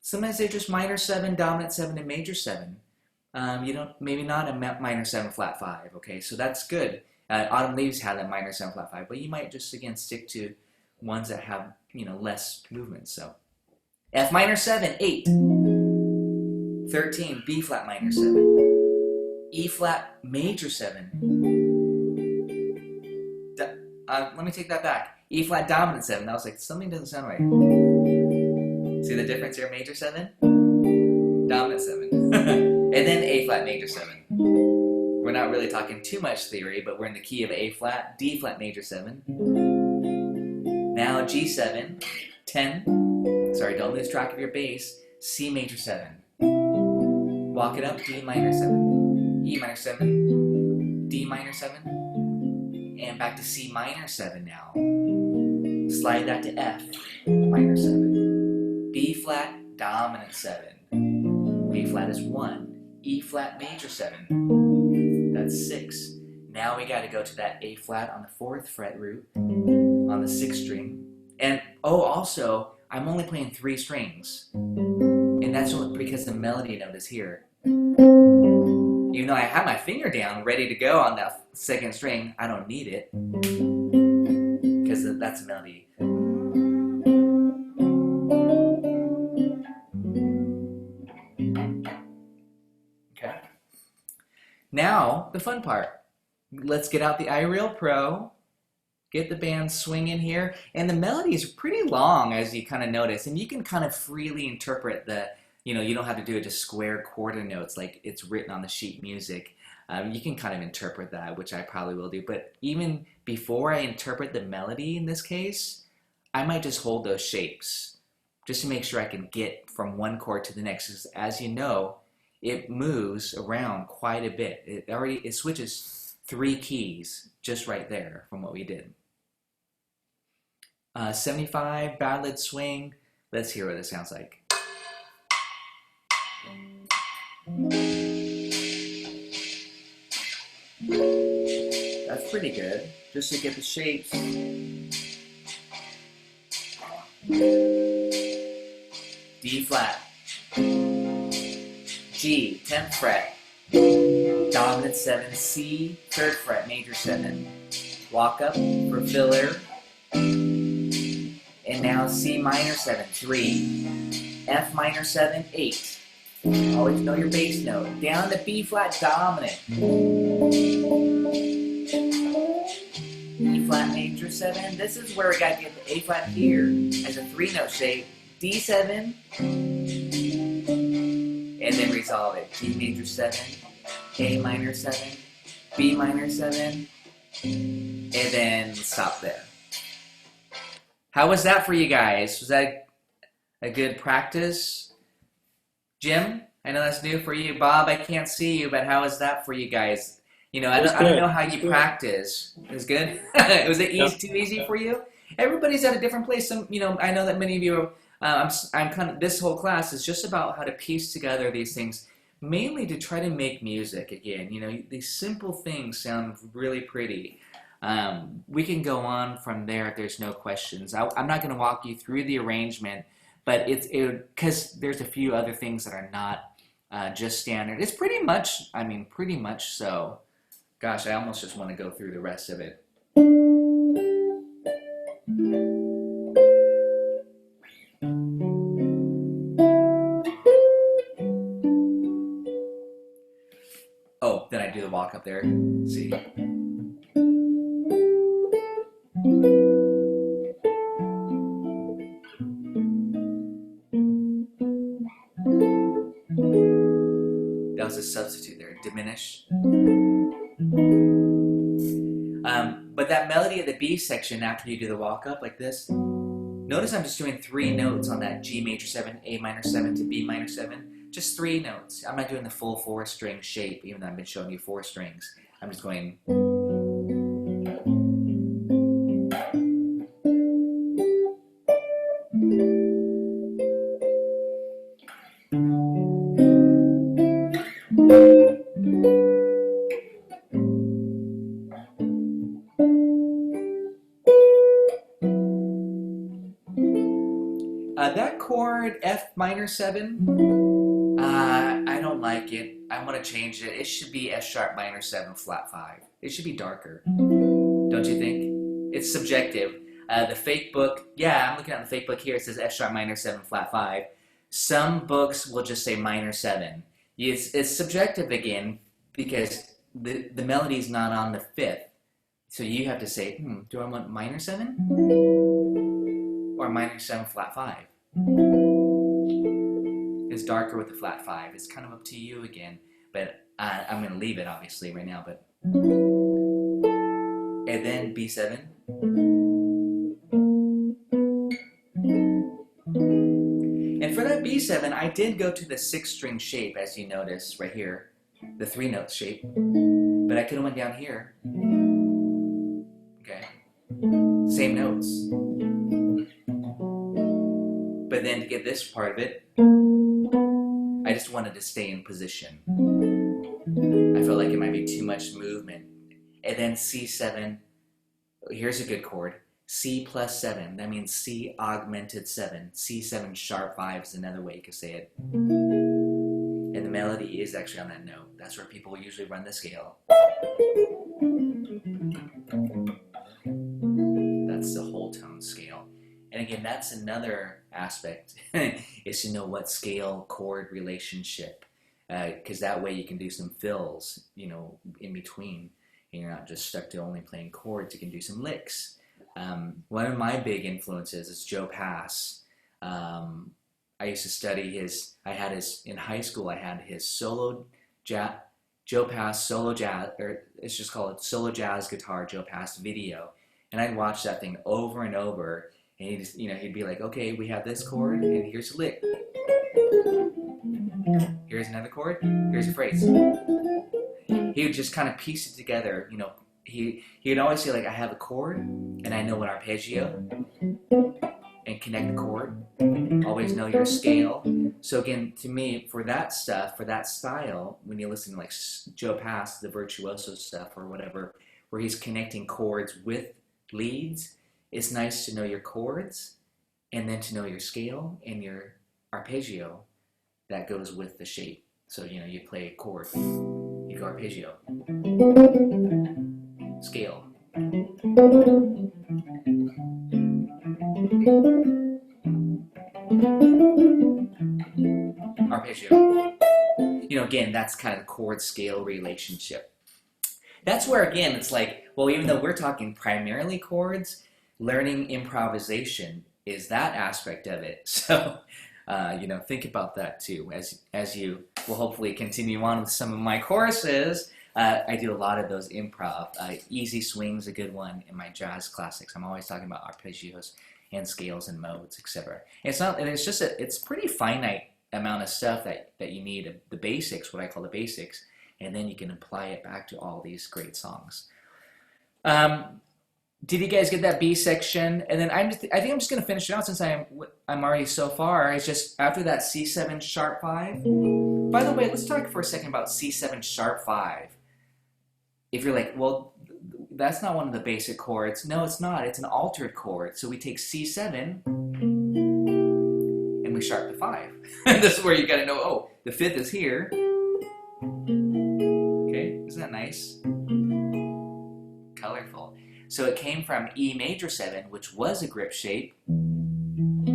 sometimes they're just minor 7, dominant 7, and major 7. You don't, maybe not a minor 7 flat 5, okay, so that's good. Autumn Leaves had that minor 7 flat 5, but you might just, again, stick to ones that have, less movement, so. F minor 7, 8. 13, B flat minor 7. E flat major 7. Let me take that back. E flat dominant 7. I was like, something doesn't sound right. See the difference here? Major 7, dominant 7. And then A flat major 7. We're not really talking too much theory, but we're in the key of A flat, D flat major 7. Now G7, 10. Sorry, don't lose track of your bass. C major 7. Walk it up, D minor 7, E minor 7, D minor 7, and back to C minor 7 now. Slide that to F minor 7, B flat dominant 7, B flat is 1, E flat major 7, that's 6. Now we got to go to that A flat on the 4th fret root on the 6th string. And also, I'm only playing 3 strings. And that's because the melody note is here. Even though I have my finger down, ready to go on that 2nd string, I don't need it. Because that's a melody. Okay. Now, the fun part. Let's get out the iReal Pro. Get the band swinging here. And the melody is pretty long, as you kind of notice. And you can kind of freely interpret the, you don't have to do it just square quarter notes like it's written on the sheet music. You can kind of interpret that, which I probably will do. But even before I interpret the melody in this case, I might just hold those shapes just to make sure I can get from one chord to the next. Because as you know, it moves around quite a bit. It switches 3 keys just right there from what we did. 75, ballad swing. Let's hear what it sounds like. That's pretty good, just to get the shapes. D flat, G, 10th fret, dominant 7, C, 3rd fret, major 7. Walk up for filler, and now C minor 7, 3, F minor 7, 8. Always know your bass note. Down to B flat dominant. E flat major 7. This is where we got to get the A flat here as a 3-note shape. D7, and then resolve it. G major 7, A minor 7, B minor 7, and then stop there. How was that for you guys? Was that a good practice? Jim, I know that's new for you. Bob, I can't see you, but how is that for you guys? I don't know how you practice. It was good? Was it too easy for you? Everybody's at a different place. I know that many of you, I'm kind of, this whole class is just about how to piece together these things, mainly to try to make music again. These simple things sound really pretty. We can go on from there if there's no questions. I'm not going to walk you through the arrangement, but because there's a few other things that are not just standard. It's pretty much so. Gosh, I almost just want to go through the rest of it. Oh, then I do the walk up there. See? That was a substitute there. Diminish. But that melody of the B section after you do the walk up like this, notice I'm just doing 3 notes on that G major 7, A minor 7 to B minor 7. just 3 notes. I'm not doing the full 4-string shape, even though I've been showing you 4 strings. I'm just going. That chord, F minor 7, I don't like it. I'm going to change it. It should be F sharp minor 7 flat 5. It should be darker. Don't you think? It's subjective. The fake book, yeah, I'm looking at the fake book here. It says F sharp minor 7 flat 5. Some books will just say minor 7. It's subjective again because the melody's not on the 5th. So you have to say, do I want minor 7 or minor 7 flat 5? It's darker with the flat 5. It's kind of up to you again, but I'm going to leave it obviously right now. But and then B7. And for that B7, I did go to the 6-string shape, as you notice right here, the 3-note shape, but I could have went down here. Okay, same notes. But then to get this part of it, I just wanted to stay in position. I felt like it might be too much movement. And then C7, here's a good chord. C plus 7, that means C augmented 7. C7 sharp 5 is another way you could say it. And the melody is actually on that note. That's where people usually run the scale. That's the whole tone scale. And again, that's another aspect, is to know what scale-chord relationship. Because that way you can do some fills, in between. And you're not just stuck to only playing chords. You can do some licks. One of my big influences is Joe Pass. I used to study in high school, I had his solo jazz, Joe Pass solo jazz, or it's just called solo jazz guitar Joe Pass video. And I'd watch that thing over and over. And he'd be like, okay, we have this chord, and here's a lick. Here's another chord, here's a phrase. He would just kind of piece it together, He would always say, like, I have a chord, and I know an arpeggio, and connect the chord. Always know your scale. So again, to me, for that stuff, for that style, when you listen to like Joe Pass, the virtuoso stuff or whatever, where he's connecting chords with leads, it's nice to know your chords, and then to know your scale and your arpeggio that goes with the shape. So, you play a chord, you go arpeggio, scale, arpeggio. Again, that's kind of the chord scale relationship. That's where, again, it's like, well, even though we're talking primarily chords, learning improvisation is that aspect of it. So, think about that too. As you will hopefully continue on with some of my courses, I do a lot of those improv. Easy Swing's a good one in my jazz classics. I'm always talking about arpeggios and scales and modes, etc. It's pretty finite amount of stuff that you need, the basics, what I call the basics, and then you can apply it back to all these great songs. Did you guys get that B section? And then I think I'm just going to finish it out since I'm already so far. It's just after that C7 sharp 5. By the way, let's talk for a second about C7 sharp 5. If you're like, well, that's not one of the basic chords. No, it's not. It's an altered chord. So we take C7 and we sharp the 5. This is where you got to know, oh, the 5th is here. Okay, isn't that nice? Colorful. So it came from E major 7, which was a grip shape. And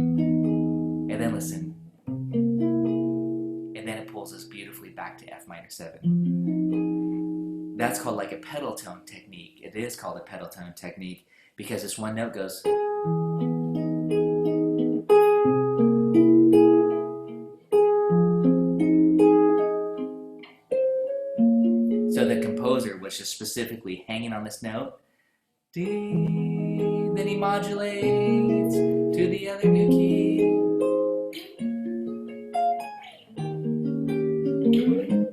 then listen. And then it pulls us beautifully back to F minor 7. That's called like a pedal tone technique. It is called a pedal tone technique because this one note goes. So the composer was just specifically hanging on this note. Then he modulates to the other new key. And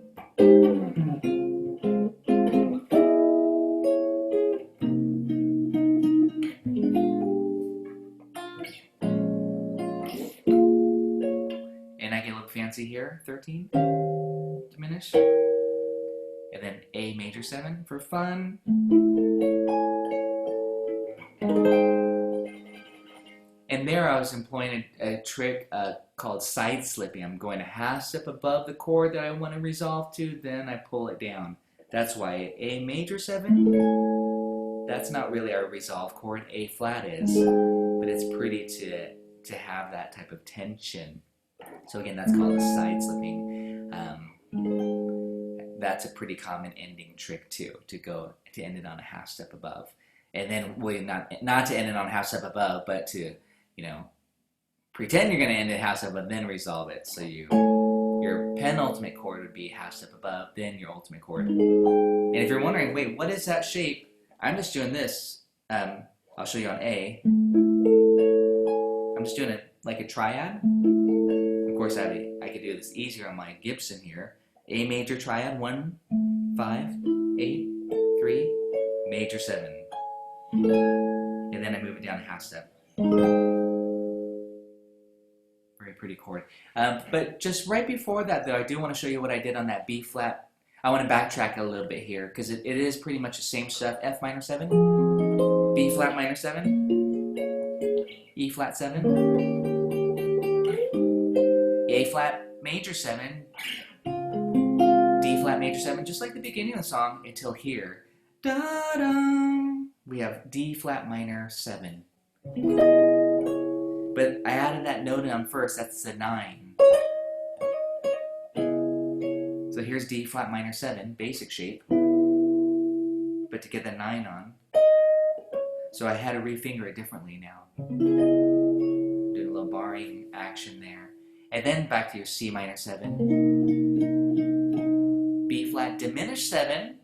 I get a little fancy here, 13, diminish. And then A major 7 for fun. And there I was employing a trick called side slipping. I'm going a half step above the chord that I want to resolve to, then I pull it down. That's why A major 7, that's not really our resolve chord, A flat is, but it's pretty to have that type of tension. So again, that's called a side slipping. That's a pretty common ending trick too, to end it on a half step above. And then, well, not to end it on a half step above, but to, pretend you're going to end it half step above, then resolve it. So your penultimate chord would be half step above, then your ultimate chord. And if you're wondering, wait, what is that shape? I'm just doing this. I'll show you on A. I'm just doing it like a triad. Of course, I could do this easier on my Gibson here. A major triad, 1, 5, 8, 3, major 7. And then I move it down a half step. Very pretty chord. But just right before that, though, I do want to show you what I did on that B flat. I want to backtrack a little bit here because it is pretty much the same stuff. F minor 7, B flat minor 7, E flat 7, A flat major 7, D flat major 7, just like the beginning of the song until here. Da-dum. We have D flat minor 7. But I added that note on first, that's the 9. So here's D flat minor 7, basic shape. But to get the 9 on, so I had to refinger it differently now. Did a little barring action there. And then back to your C minor 7. B flat diminished 7.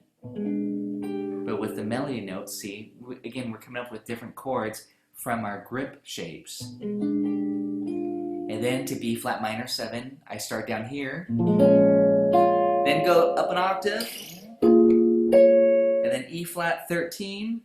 But with the melody notes, see, again, we're coming up with different chords from our grip shapes. And then to B flat minor 7, I start down here, then go up an octave, and then E flat 13,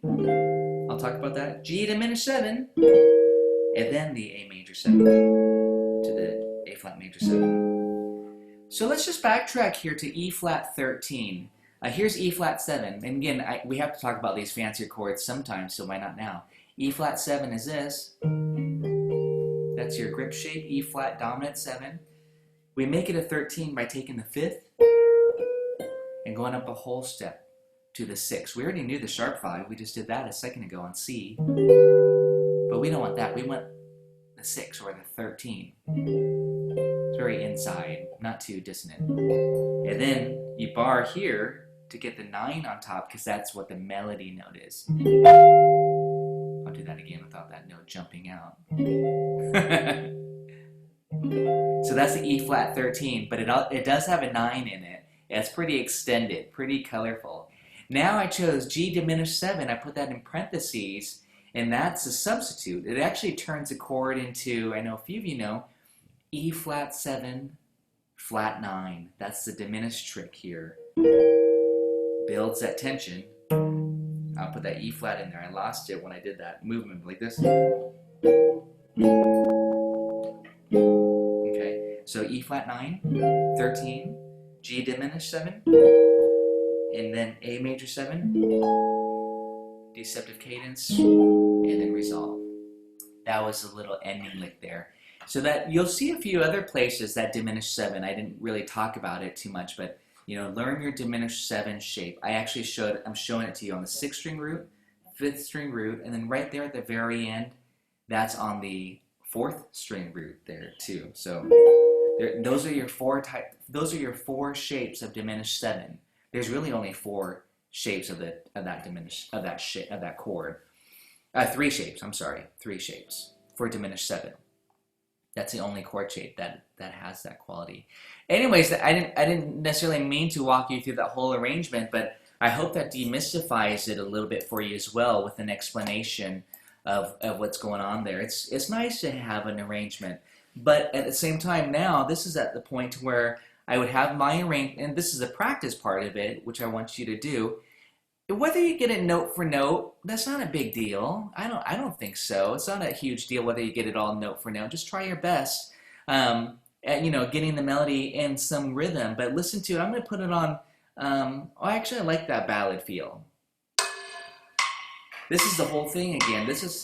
I'll talk about that, G diminished 7, and then the A major 7 to the A flat major 7. So let's just backtrack here to E flat 13. Here's E flat 7, and again, we have to talk about these fancier chords sometimes, so why not now? E flat 7 is this. That's your grip shape, E flat dominant 7. We make it a 13 by taking the 5th and going up a whole step to the 6. We already knew the sharp 5, we just did that a second ago on C. But we don't want that, we want the 6 or the 13. It's very inside, not too dissonant. And then you bar here to get the 9 on top because that's what the melody note is. I'll do that again without that note jumping out. So that's the E flat 13, but it does have a 9 in it. It's pretty extended, pretty colorful. Now I chose G diminished 7. I put that in parentheses, and that's a substitute. It actually turns a chord into, I know a few of you know, E flat 7, flat 9. That's the diminished trick here. Builds that tension. I'll put that E flat in there. I lost it when I did that movement like this. Okay, so E flat 9, 13, G diminished 7, and then A major 7, deceptive cadence, and then resolve. That was a little ending lick there. So that you'll see a few other places that diminished 7. I didn't really talk about it too much, but learn your diminished 7 shape. I'm showing it to you on the 6th string root, 5th string root, and then right there at the very end, that's on the 4th string root there too. So those are your 4 shapes of diminished 7. There's really only 4 shapes of that chord. 3 shapes. I'm sorry, 3 shapes for diminished 7. That's the only chord shape that has that quality. Anyways, I didn't necessarily mean to walk you through that whole arrangement, but I hope that demystifies it a little bit for you as well with an explanation of what's going on there. It's nice to have an arrangement, but at the same time now, this is at the point where I would have my arrangement, and this is a practice part of it, which I want you to do. Whether you get it note for note, that's not a big deal. I don't think so. It's not a huge deal whether you get it all note for note. Just try your best at getting the melody in some rhythm. But listen to it. I'm going to put it on. Actually, I like that ballad feel. This is the whole thing again. This is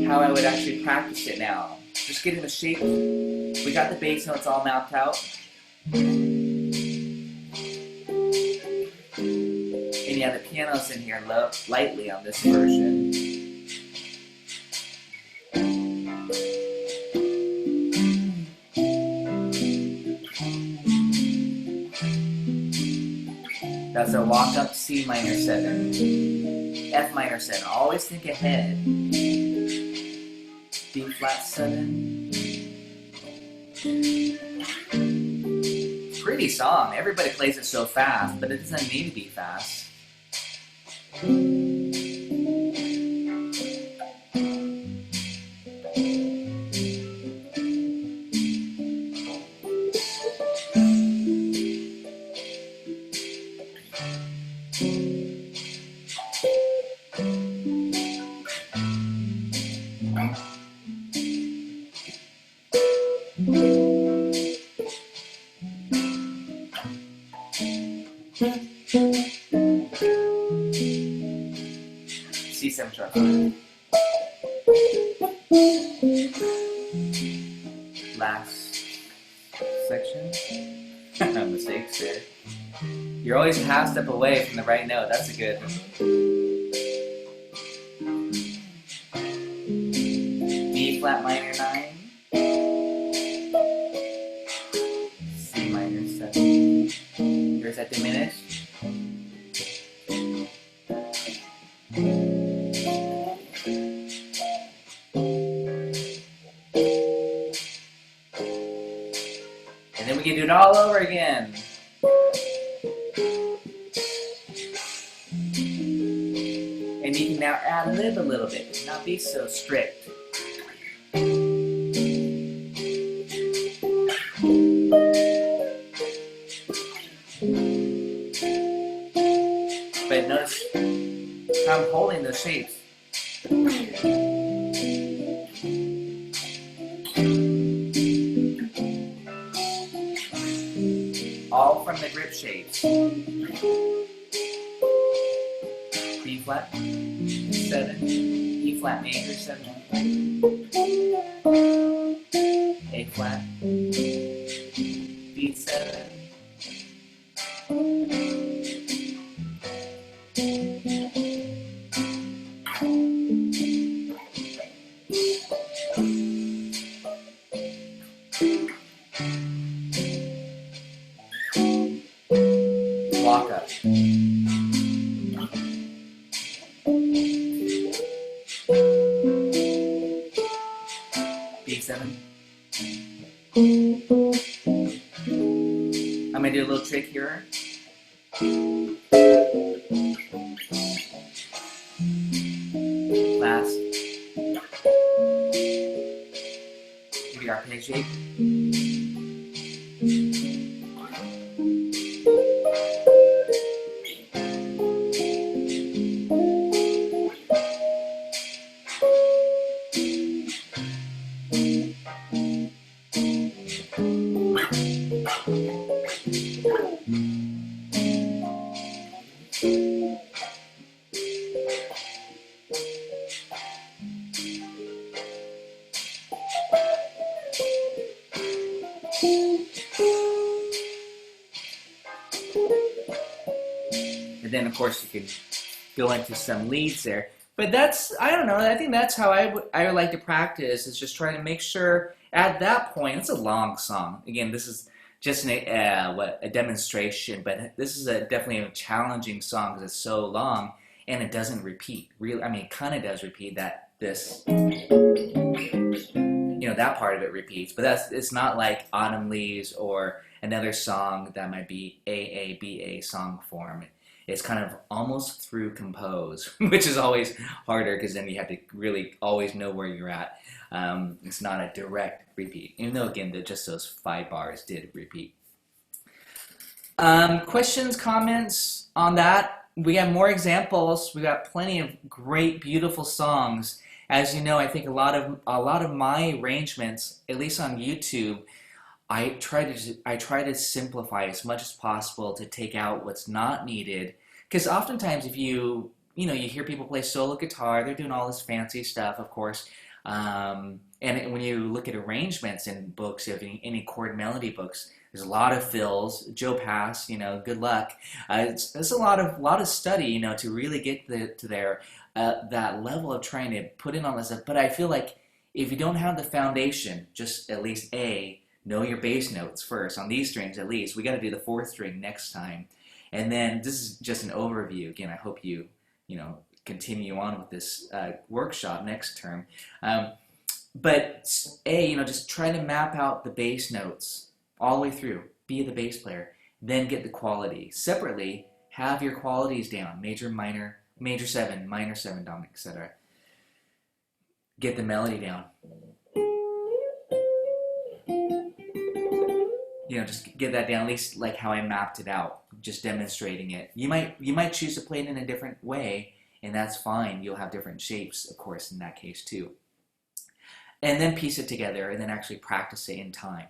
how I would actually practice it now. Just getting the shape. We got the bass notes all mapped out. And yeah, the piano's in here lightly on this version. That's a walk up C minor 7, F minor 7. Always think ahead. B flat 7. Pretty song. Everybody plays it so fast, but it doesn't need to be fast. C7 sharp. Last section. Mistakes there. You're always a half step away from the right note. That's a good. B flat minor 9. C minor 7. Here's that diminished. And then we can do it all over again. And you can now ad-lib a little bit, not be so strict. But notice how I'm holding the shapes. All from the grip shapes. B flat, 7, E flat major 7, A flat, B 7, walk up. B7. I'm going to do a little trick here. Last. Give you our arpeggio shape. And then, of course, you can go into some leads there. But that's, I don't know, I think that's how I would like to practice, is just trying to make sure at that point, it's a long song. Again, this is just a demonstration, but this is definitely a challenging song because it's so long and it doesnn't repeat. Really, I mean, it kind of does repeat that that part of it repeats, but it's not like Autumn Leaves or another song that might be AABA song form. It's kind of almost through compose, which is always harder because then you have to really always know where you're at. It's not a direct repeat, even though again just those 5 bars did repeat. Questions, comments on that? We have more examples. We got plenty of great, beautiful songs. As you know, I think a lot of my arrangements, at least on YouTube, I try to simplify as much as possible to take out what's not needed. Because oftentimes, if you hear people play solo guitar, they're doing all this fancy stuff, of course. And when you look at arrangements in books, if any chord melody books, there's a lot of fills. Joe Pass, good luck. It's a lot of study, to really get to there, that level of trying to put in all this stuff. But I feel like if you don't have the foundation, just at least know your bass notes first on these strings. At least we got to do the fourth string next time, and then this is just an overview. Again, I hope continue on with this workshop next term. But just try to map out the bass notes all the way through. Be the bass player. Then get the quality. Separately, have your qualities down. Major, minor, major 7, minor 7 dominant, etc. Get the melody down. Just get that down, at least like how I mapped it out, just demonstrating it. You might choose to play it in a different way, and that's fine. You'll have different shapes, of course, in that case too. And then piece it together, and then actually practice it in time.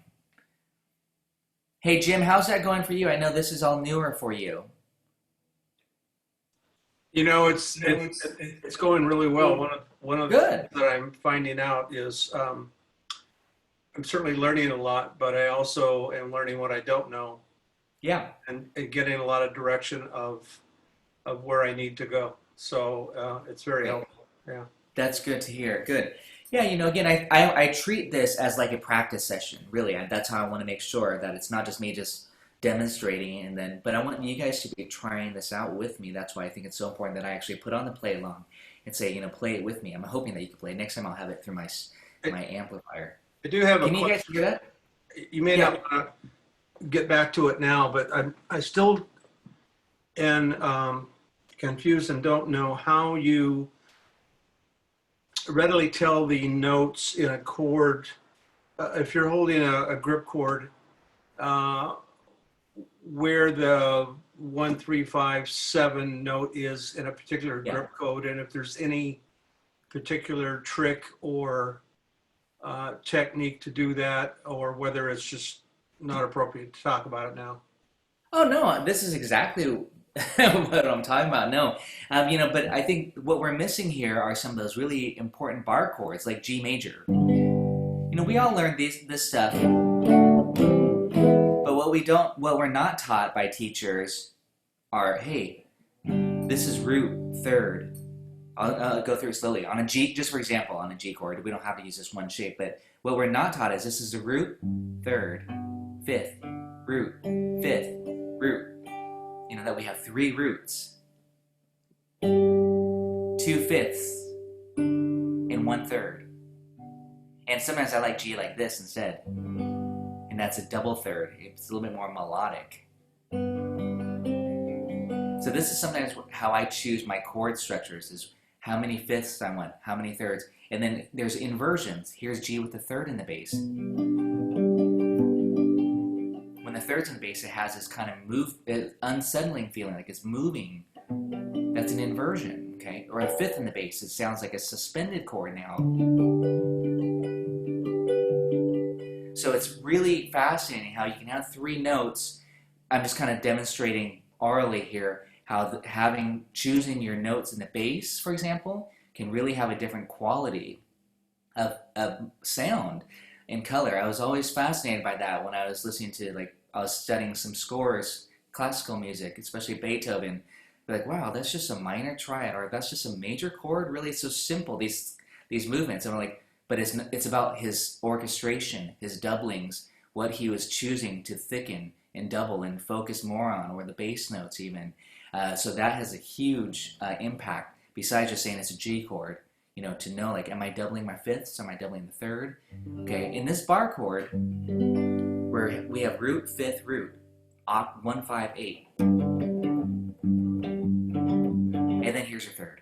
Hey, Jim, how's that going for you? I know this is all newer for you. It's going really well. One of the Good. things that I'm finding out is I'm certainly learning a lot, but I also am learning what I don't know Yeah. and getting a lot of direction of where I need to go. So it's very helpful. Yeah. That's good to hear. Good. Yeah, again, I treat this as like a practice session, really. That's how I want to make sure that it's not just me just demonstrating but I want you guys to be trying this out with me. That's why I think it's so important that I actually put on the play along and say, play it with me. I'm hoping that you can play it. Next time I'll have it through my amplifier. I do have a Can you guys question. hear that? You may not want to get back to it now, but I still am confused and don't know how you readily tell the notes in a chord. If you're holding a grip chord, where the 1, 3, 5, 7 note is in a particular grip code, and if there's any particular trick or technique to do that, or whether it's just not appropriate to talk about it now. Oh no, this is exactly what I'm talking about. No, but I think what we're missing here are some of those really important bar chords, like G major. We all learned this stuff, but what we're not taught by teachers are, hey, this is root third. I'll go through it slowly. On a G, just for example, on a G chord, we don't have to use this one shape, but what we're not taught is this is the root, third, fifth, root, fifth, root. That we have 3 roots, 2 fifths, and 1 third. And sometimes I like G like this instead. And that's a double third. It's a little bit more melodic. So this is sometimes how I choose my chord structures, is how many fifths I want, how many thirds. And then there's inversions. Here's G with the third in the bass. When the third's in the bass, it has this kind of unsettling feeling, like it's moving. That's an inversion, okay? Or a fifth in the bass, it sounds like a suspended chord now. So it's really fascinating how you can have 3 notes. I'm just kind of demonstrating orally here how choosing your notes in the bass, for example, can really have a different quality of sound and color. I was always fascinated by that when I was listening to, I was studying some scores, classical music, especially Beethoven. Like, wow, that's just a minor triad, or that's just a major chord. Really, it's so simple, these movements. And I'm like, but it's about his orchestration, his doublings, what he was choosing to thicken and double and focus more on, or the bass notes even. So that has a huge impact, besides just saying it's a G chord, to know, am I doubling my fifths? Am I doubling the third? Okay, in this bar chord, where we have root, fifth, root, 1, 5, 8. And then here's your third.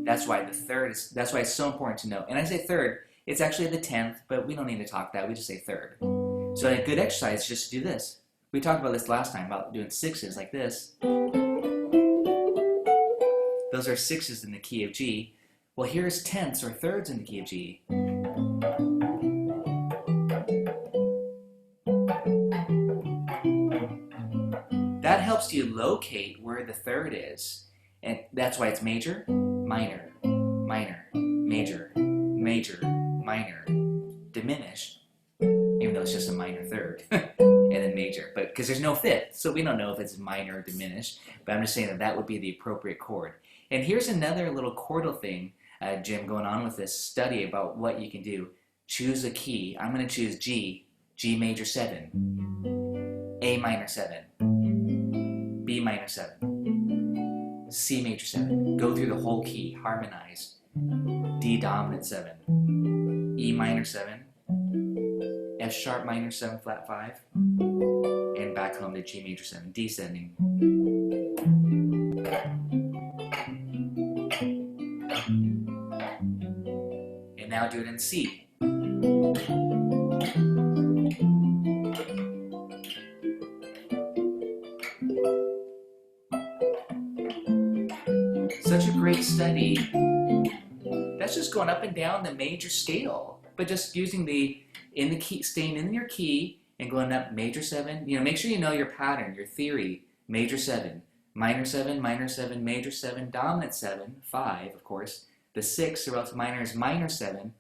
That's why that's why it's so important to know. And I say third, it's actually the 10th, but we don't need to talk that, we just say third. So So a good exercise is just to do this. We talked about this last time, about doing sixes like this. Those are sixes in the key of G. Well, here's tenths or thirds in the key of G. That helps you locate where the third is. And that's why it's major, minor, minor, major, major, minor, diminished, even though it's just a minor third, and then major. But because there's no fifth, so we don't know if it's minor or diminished. But I'm just saying that that would be the appropriate chord. And here's another little chordal thing, Jim, going on with this study about what you can do. Choose a key. I'm going to choose G, G major 7, A minor 7, B minor 7, C major 7. Go through the whole key, harmonize. D dominant 7, E minor 7, F sharp minor 7 flat 5, and back home to G major 7, descending. And now do it in C. Such a great study. That's just going up and down the major scale, but just using the key, staying in your key and going up major 7. Make sure you know your pattern, your theory. Major 7, minor 7, minor 7, major 7, dominant 7, 5, of course. The 6, or else minor, is minor 7,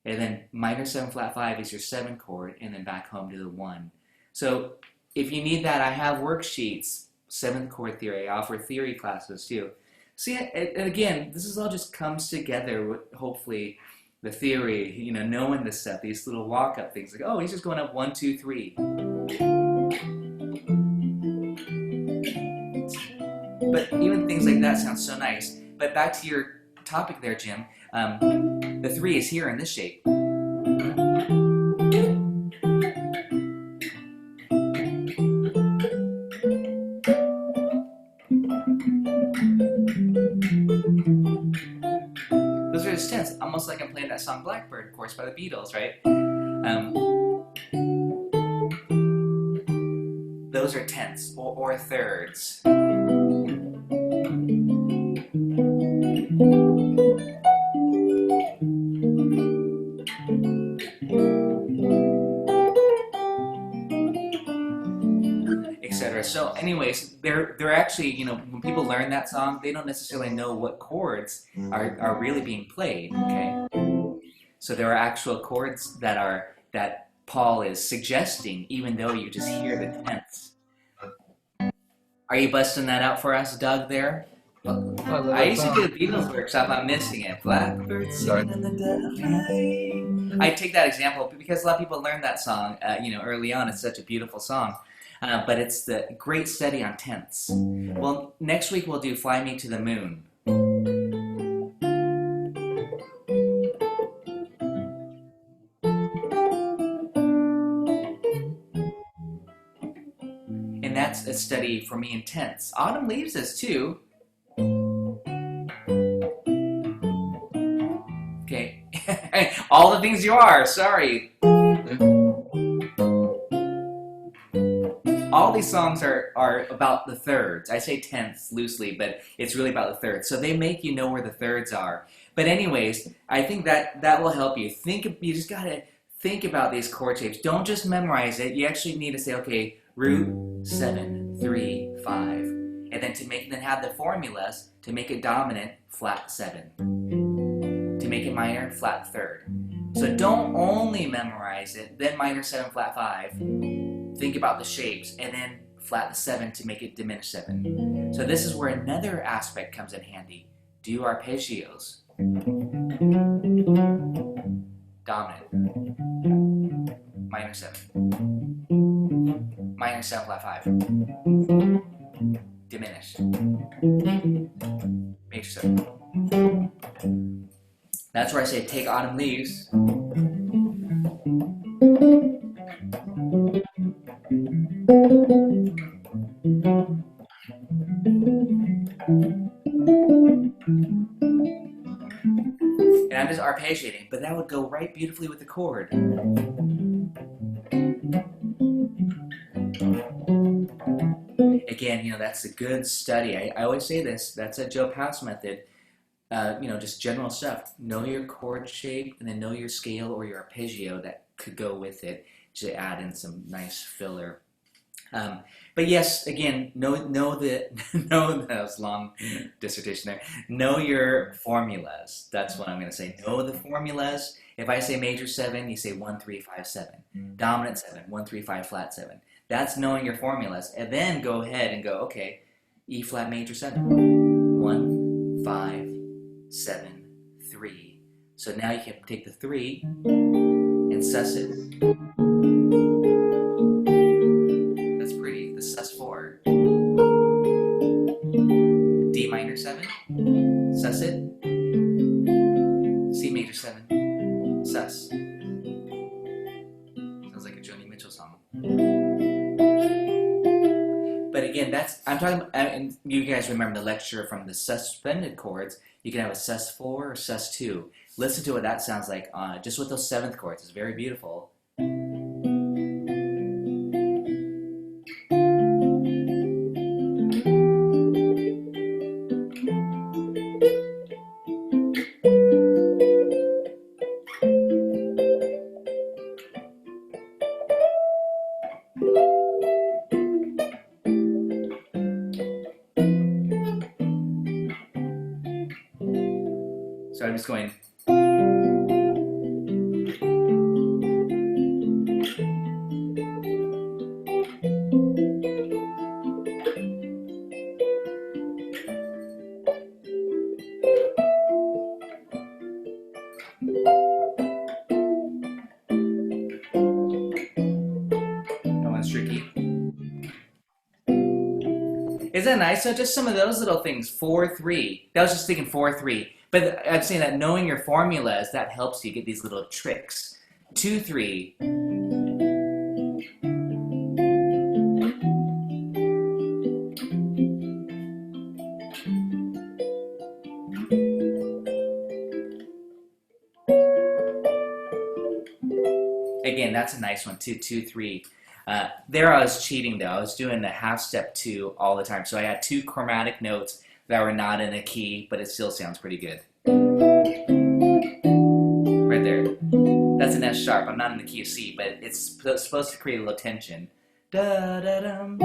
and then minor 7 flat 5 is your 7 chord, and then back home to the 1. So if you need that, I have worksheets, 7th chord theory. I offer theory classes too. See, and again, this is all just comes together with, hopefully, the theory, knowing this stuff, these little walk-up things, like, oh, he's just going up 1, 2, 3. But even things like that sound so nice. But back to your topic there, Jim, the 3 is here in this shape. Those are his tenths, almost like I'm playing that song Blackbird, of course, by the Beatles, right? Those are tenths or thirds. Etc. So anyways, they're actually, when people learn that song, they don't necessarily know what chords are really being played, okay? So there are actual chords that Paul is suggesting, even though you just hear the tenths. Are you busting that out for us, Doug, there? I used to do the Beatles workshop. I'm missing it. Blackbird singing in the dead of night. I take that example because a lot of people learn that song, early on. It's such a beautiful song. But it's the great study on tenths. Well, next week we'll do Fly Me to the Moon. And that's a study for me in tenths. Autumn Leaves is too. Okay. All the things you are, sorry. All these songs are about the thirds. I say tenths loosely, but it's really about the thirds. So they make you know where the thirds are. But anyways, I think that will help you. You just gotta think about these chord shapes. Don't just memorize it. You actually need to say, okay, root 7, 3, 5, and then have the formulas to make it dominant, flat 7, to make it minor, flat third. So don't only memorize it, then minor 7, flat 5. Think about the shapes, and then flat the 7 to make it diminished 7. So this is where another aspect comes in handy. Do arpeggios. Dominant. Minor 7. Minor 7 flat 5. Diminished. Major 7. That's where I say take Autumn Leaves. And I'm just arpeggiating, but that would go right beautifully with the chord. again, that's a good study. I always say this. That's a Joe Pass method. Just general stuff. Know your chord shape, and then know your scale or your arpeggio that could go with it to add in some nice filler. But yes, again, know the know that was long dissertation there. Know your formulas. That's what I'm going to say. Know the formulas. If I say major 7, you say 1 3 5 7. Dominant 7, 1 3 5 flat 7. That's knowing your formulas, and then go ahead and go, okay, E flat major 7, 1 5 7 3. So now you can take the 3 and sus it. That's pretty. The sus 4. D minor 7. Sus it. C major 7. Sus. Sounds like a Joni Mitchell song. But again, I'm talking, and you guys remember the lecture from the suspended chords. You can have a sus 4 or sus 2. Listen to what that sounds like just with those 7th chords. It's very beautiful. So I'm just going. That one's tricky. Isn't that nice? So just some of those little things. 4 3. That was just thinking 4 3. But I'm saying that knowing your formulas, that helps you get these little tricks. 2 3. Again, that's a nice one too. 2 3. There I was cheating though. I was doing the half step 2 all the time. So I had 2 chromatic notes that were not in a key, but it still sounds pretty good. Right there. That's an F sharp. I'm not in the key of C, but it's supposed to create a little tension. Da da dum.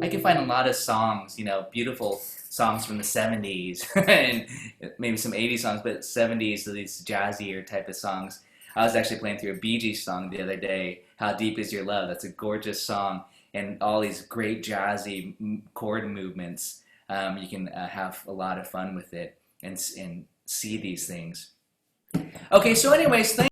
I can find a lot of songs, beautiful songs from the 70s and maybe some 80s songs, but 70s, so these jazzier type of songs. I was actually playing through a Bee Gees song the other day, How Deep Is Your Love? That's a gorgeous song, and all these great jazzy chord movements. You can have a lot of fun with it and see these things. Okay, so anyways,